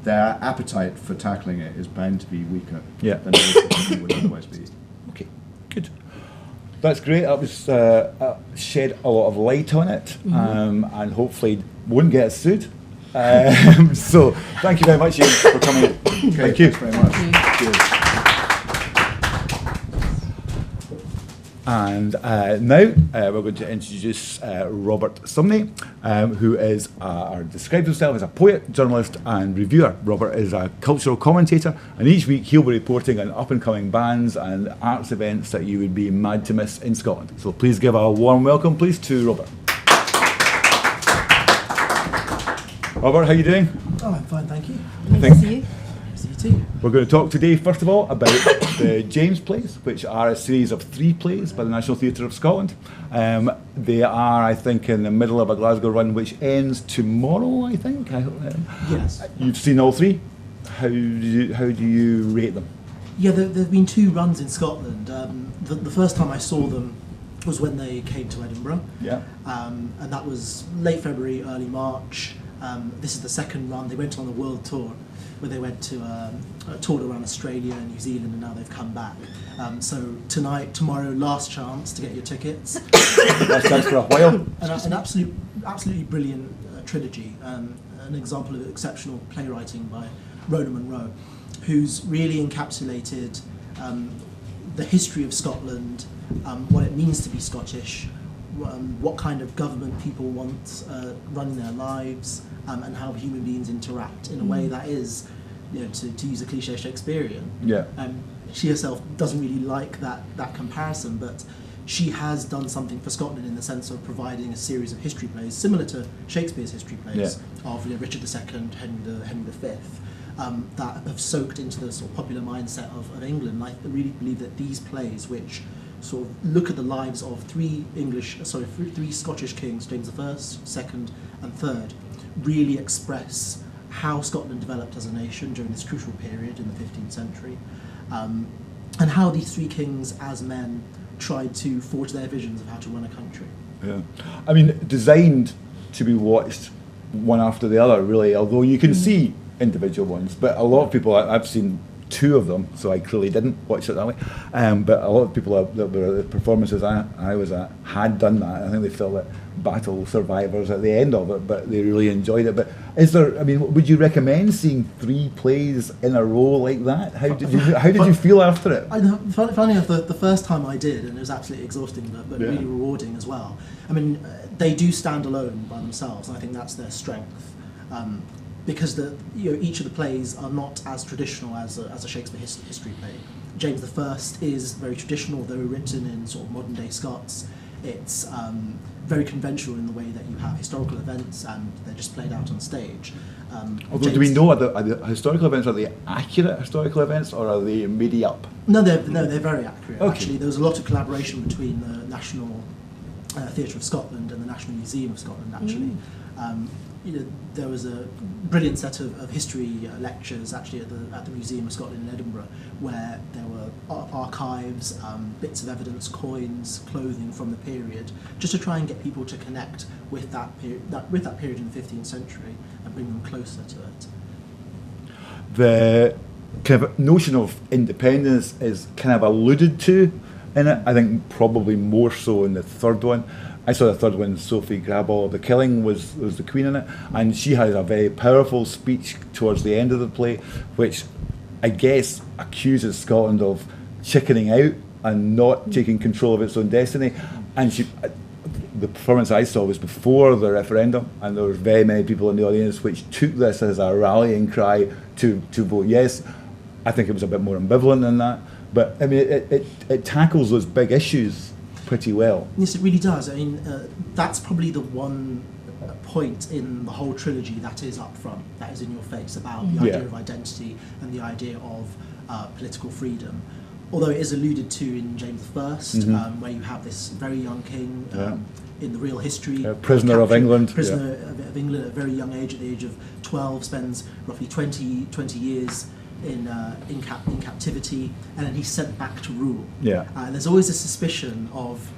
their appetite for tackling it is bound to be weaker than it would otherwise be. Okay, good. That's great. That was shed a lot of light on it, and hopefully won't get us sued. So thank you very much, Ian, for coming in. Thank you very much. Cheers. And now we're going to introduce Robert Sumney, who is describes himself as a poet, journalist and reviewer. Robert is a cultural commentator, and each week he'll be reporting on up-and-coming bands and arts events that you would be mad to miss in Scotland. So please give a warm welcome, please, to Robert. Robert, how are you doing? Oh, I'm fine, thank you. Nice to see you. See you too. We're going to talk today, first of all, about the James Plays, which are a series of 3 plays by the National Theatre of Scotland. They are, I think, in the middle of a Glasgow run, which ends tomorrow, I think. Yes. You've seen all 3. How do you rate them? Yeah, there have been 2 runs in Scotland. The first time I saw them was when they came to Edinburgh. Yeah. And that was late February, early March. This is the second run. They went on a world tour, where they went to toured around Australia and New Zealand, and now they've come back. So tomorrow, last chance to get your tickets. Last chance for a while. An absolutely brilliant trilogy. An example of exceptional playwriting by Rona Munro, who's really encapsulated the history of Scotland, what it means to be Scottish, what kind of government people want running their lives, and how human beings interact in a way that is, to use a cliche Shakespearean. Yeah. She herself doesn't really like that comparison, but she has done something for Scotland in the sense of providing a series of history plays similar to Shakespeare's history plays of Richard II, Henry V, that have soaked into the sort of popular mindset of England. I really believe that these plays, which sort of look at the lives of 3 Scottish kings, James I, II, and III, really express how Scotland developed as a nation during this crucial period in the 15th century, and how these 3 kings as men tried to forge their visions of how to run a country. Yeah. I mean, designed to be watched one after the other, really, although you can see individual ones, but a lot of people, I've seen 2 of them, so I clearly didn't watch it that way. But a lot of people that were at the performances I was at had done that. I think they felt that battle survivors at the end of it, but they really enjoyed it. But would you recommend seeing 3 plays in a row like that? How did you feel after it? Funny enough, the first time I did, and it was absolutely exhausting, but really rewarding as well. I mean, they do stand alone by themselves, and I think that's their strength. Because each of the plays are not as traditional as a Shakespeare history play. James I is very traditional, though written in sort of modern day Scots. It's very conventional in the way that you have historical events and they're just played out on stage. Although, do we know are the historical events, are they accurate historical events or are they made up? No, they're very accurate. Okay. Actually, there was a lot of collaboration between the National Theatre of Scotland and the National Museum of Scotland. Actually, there was a brilliant set of history lectures actually at the Museum of Scotland in Edinburgh, where there were archives, bits of evidence, coins, clothing from the period, just to try and get people to connect with that period in the 15th century and bring them closer to it. The kind of notion of independence is kind of alluded to in it. I think probably more so in the third one. I saw the third one, Sophie Graball of the Killing was the queen in it, and she has a very powerful speech towards the end of the play, which I guess accuses Scotland of chickening out and not taking control of its own destiny. And the performance I saw was before the referendum, and there were very many people in the audience which took this as a rallying cry to vote yes. I think it was a bit more ambivalent than that, but I mean it tackles those big issues pretty well. Yes, it really does. I mean, that's probably the one point in the whole trilogy that is up front, that is in your face, about the idea of identity and the idea of political freedom. Although it is alluded to in James I, where you have this very young king in the real history. Prisoner of England. Prisoner of England at a very young age, at the age of 12, spends roughly 20 years in captivity, and then he's sent back to rule. And there's always a suspicion of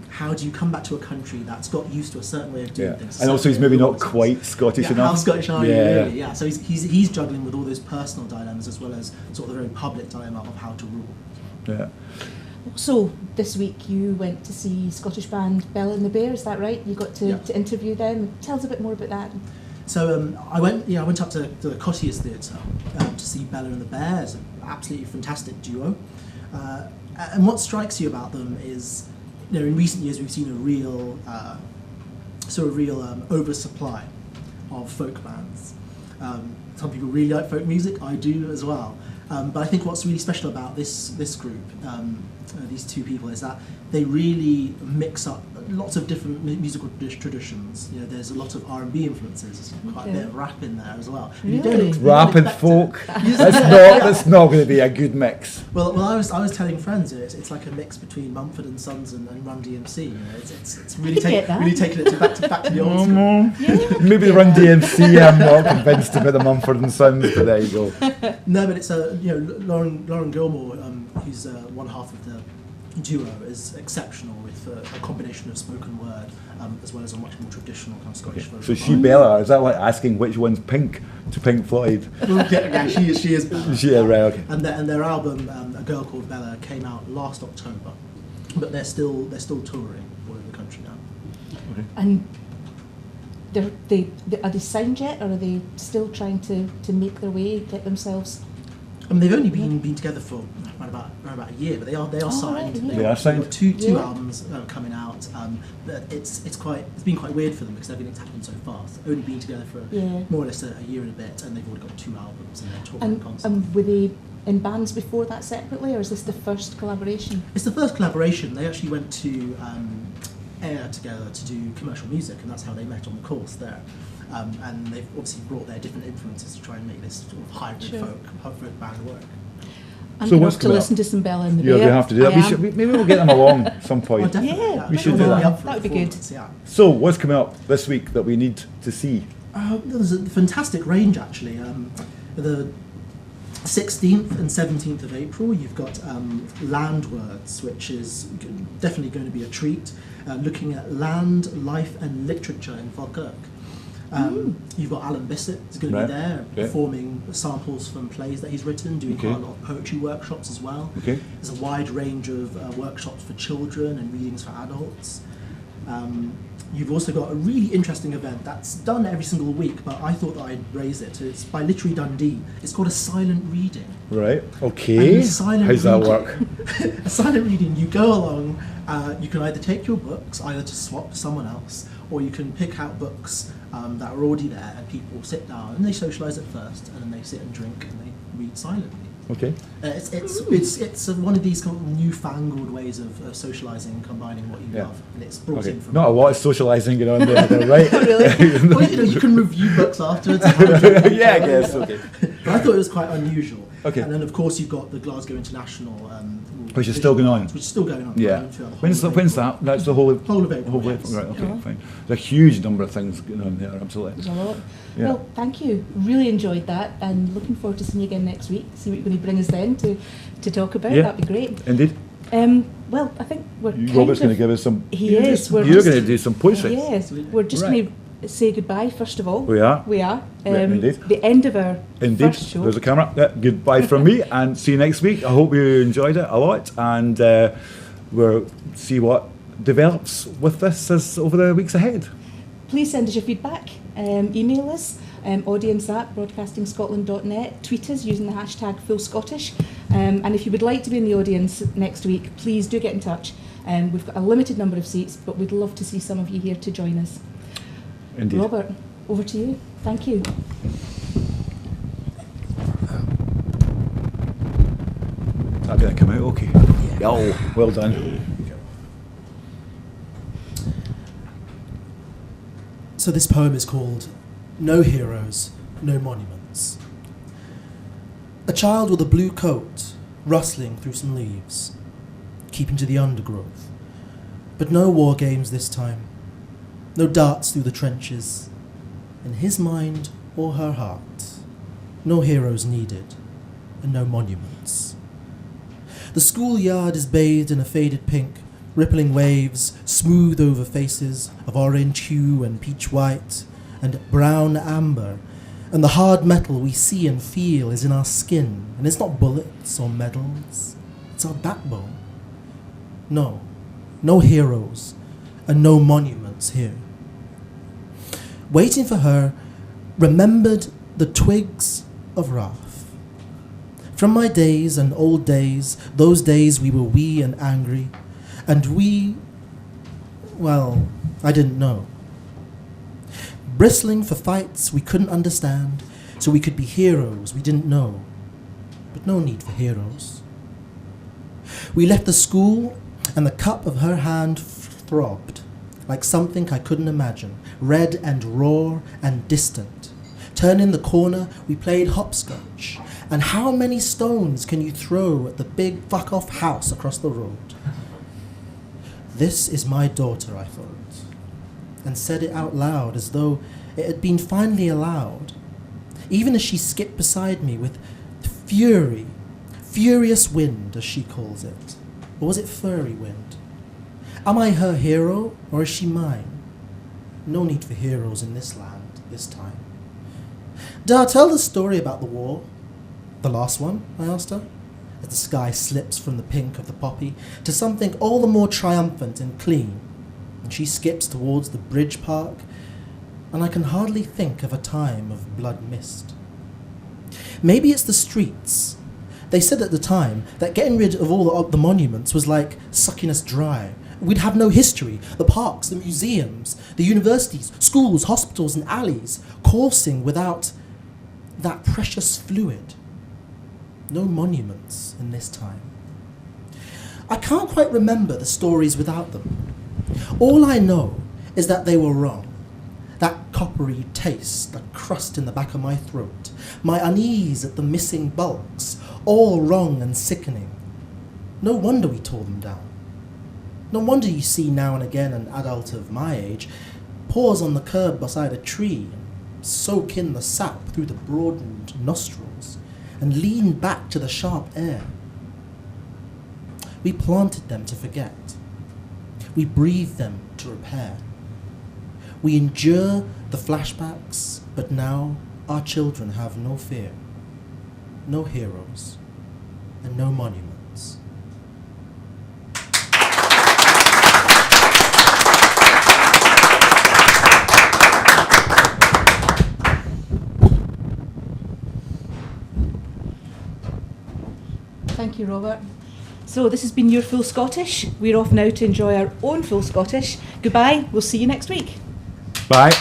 how do you come back to a country that's got used to a certain way of doing things. And also he's maybe not quite Scottish enough. How Scottish are you really? Yeah. So he's juggling with all those personal dilemmas as well as sort of the very public dilemma of how to rule. Yeah. So this week you went to see Scottish band Bella and the Bear, is that right? You got to interview them. Tell us a bit more about that. So I went up to the Cottiers Theatre to see Bella and the Bear. It's an absolutely fantastic duo. And what strikes you about them is, in recent years we've seen a real oversupply of folk bands. Some people really like folk music. I do as well. But I think what's really special about this group, these two people, is that they really mix up lots of different musical traditions. There's a lot of R&B influences, quite a bit of rap in there as well. Really? Rap and folk. That's not going to be a good mix. Well, I was telling friends, it's like a mix between Mumford and Sons and Run DMC. It's really taking it back to the old school. Maybe the Run DMC. I'm not convinced about the Mumford and Sons, but there you go. No, but it's Lauren Gilmore, who's one half of the duo, is exceptional with a combination of spoken word as well as a much more traditional kind of Scottish folk. So she Bella, is that like asking which one's Pink to Pink Floyd? Yeah, she is Bella. She is, right, okay. And their album, A Girl Called Bella, came out last October, but they're still touring all over the country now. Okay. And are they signed yet, or are they still trying to make their way, get themselves? I mean, they've only been together for around about a year, but they are signed. Right, They are signed. Got two albums coming out. But it's been quite weird for them because everything's happened so fast. Only been together for more or less a year and a bit, and they've already got 2 albums and they're touring constantly. And were they in bands before that separately, or is this the first collaboration? It's the first collaboration. They actually went to Ayr together to do commercial music, and that's how they met on the course there. And they've obviously brought their different influences to try and make this sort of hybrid folk band work. I'm going to listen to some Bella and the Bear. Yeah, they have to do that. Maybe we'll get them along at some point. Oh, definitely. We should do that. That would be good. So, what's coming up this week that we need to see? There's a fantastic range, actually. The 16th and 17th of April, you've got Landwords, which is definitely going to be a treat, looking at land, life and literature in Falkirk. You've got Alan Bissett is going to be there performing samples from plays that he's written, doing quite a lot of poetry workshops as well. There's a wide range of workshops for children and readings for adults. You've also got a really interesting event that's done every single week, but I thought that I'd raise it. It's by Literary Dundee. It's called a silent reading. Right. Okay. How's that work? A silent reading, you go along, you can either take your books, either to swap to someone else, or you can pick out books that are already there, and people sit down and they socialise at first, and then they sit and drink and they read silently. Okay. It's one of these kind of newfangled ways of socialising and combining what you Yeah. love, and it's brought Okay. in from. Not a lot of socialising going on there, right? Really? Well, you can review books afterwards. Yeah, I guess. Okay. But I thought it was quite unusual. Okay. And then, of course, you've got the Glasgow International, Which is still going on. which is still going on. Yeah. running throughout the When's whole of when's April. that? That's the whole Whole of April, Whole of yes. April. Right. Okay. Oh. Fine. There's a huge number of things going on there. Absolutely. There's a lot. Yeah. Well, thank you. Really enjoyed that, and looking forward to seeing you again next week. See what you're going to bring us then to talk about. Yeah. That'd be great. Indeed. Well, I think we're Robert's going to give us some. He is. We're You're just- going to do some poetry. Yes, we're just Right. going to say goodbye first of all. We are. We are. Yeah, indeed. The end of our Indeed. first show. There's a camera. Yeah, goodbye from me, and see you next week. I hope you enjoyed it a lot, and we'll see what develops with this as over the weeks ahead. Please send us your feedback. Email us, audience@broadcastingscotland.net. Tweet us using the hashtag #FullScottish. And if you would like to be in the audience next week, please do get in touch. We've got a limited number of seats, but we'd love to see some of you here to join us. Indeed. Robert, over to you. Thank you. That going to come out okay? Yeah. Oh, well done. So this poem is called No Heroes, No Monuments. A child with a blue coat, rustling through some leaves, keeping to the undergrowth. But no war games this time, no darts through the trenches. In his mind or her heart, no heroes needed, and no monuments. The schoolyard is bathed in a faded pink, rippling waves smooth over faces of orange hue and peach white and brown amber, and the hard metal we see and feel is in our skin, and it's not bullets or medals, it's our backbone. No heroes and no monuments here. Waiting for her, remembered the twigs of wrath. From my days and old days, those days we were wee and angry, and I didn't know. Bristling for fights we couldn't understand, so we could be heroes we didn't know, but no need for heroes. We left the school, and the cup of her hand throbbed, like something I couldn't imagine, red and raw and distant. Turning the corner, we played hopscotch, and how many stones can you throw at the big fuck-off house across the road? This is my daughter, I thought, and said it out loud as though it had been finally allowed, even as she skipped beside me with furious wind, as she calls it. Or was it furry wind? Am I her hero, or is she mine? No need for heroes in this land, this time. Did I tell the story about the war? The last one, I asked her, as the sky slips from the pink of the poppy to something all the more triumphant and clean, and she skips towards the bridge park, and I can hardly think of a time of blood mist. Maybe it's the streets. They said at the time that getting rid of all the monuments was like sucking us dry. We'd have no history. The parks, the museums, the universities, schools, hospitals and alleys, coursing without that precious fluid. No monuments in this time. I can't quite remember the stories without them. All I know is that they were wrong. That coppery taste, the crust in the back of my throat, my unease at the missing bulks, all wrong and sickening. No wonder we tore them down. No wonder you see now and again an adult of my age pause on the curb beside a tree and soak in the sap through the broadened nostrils and lean back to the sharp air. We planted them to forget. We breathed them to repair. We endure the flashbacks, but now our children have no fear, no heroes, and no monuments. Thank you, Robert. So this has been your Full Scottish. We're off now to enjoy our own Full Scottish. Goodbye. We'll see you next week. Bye.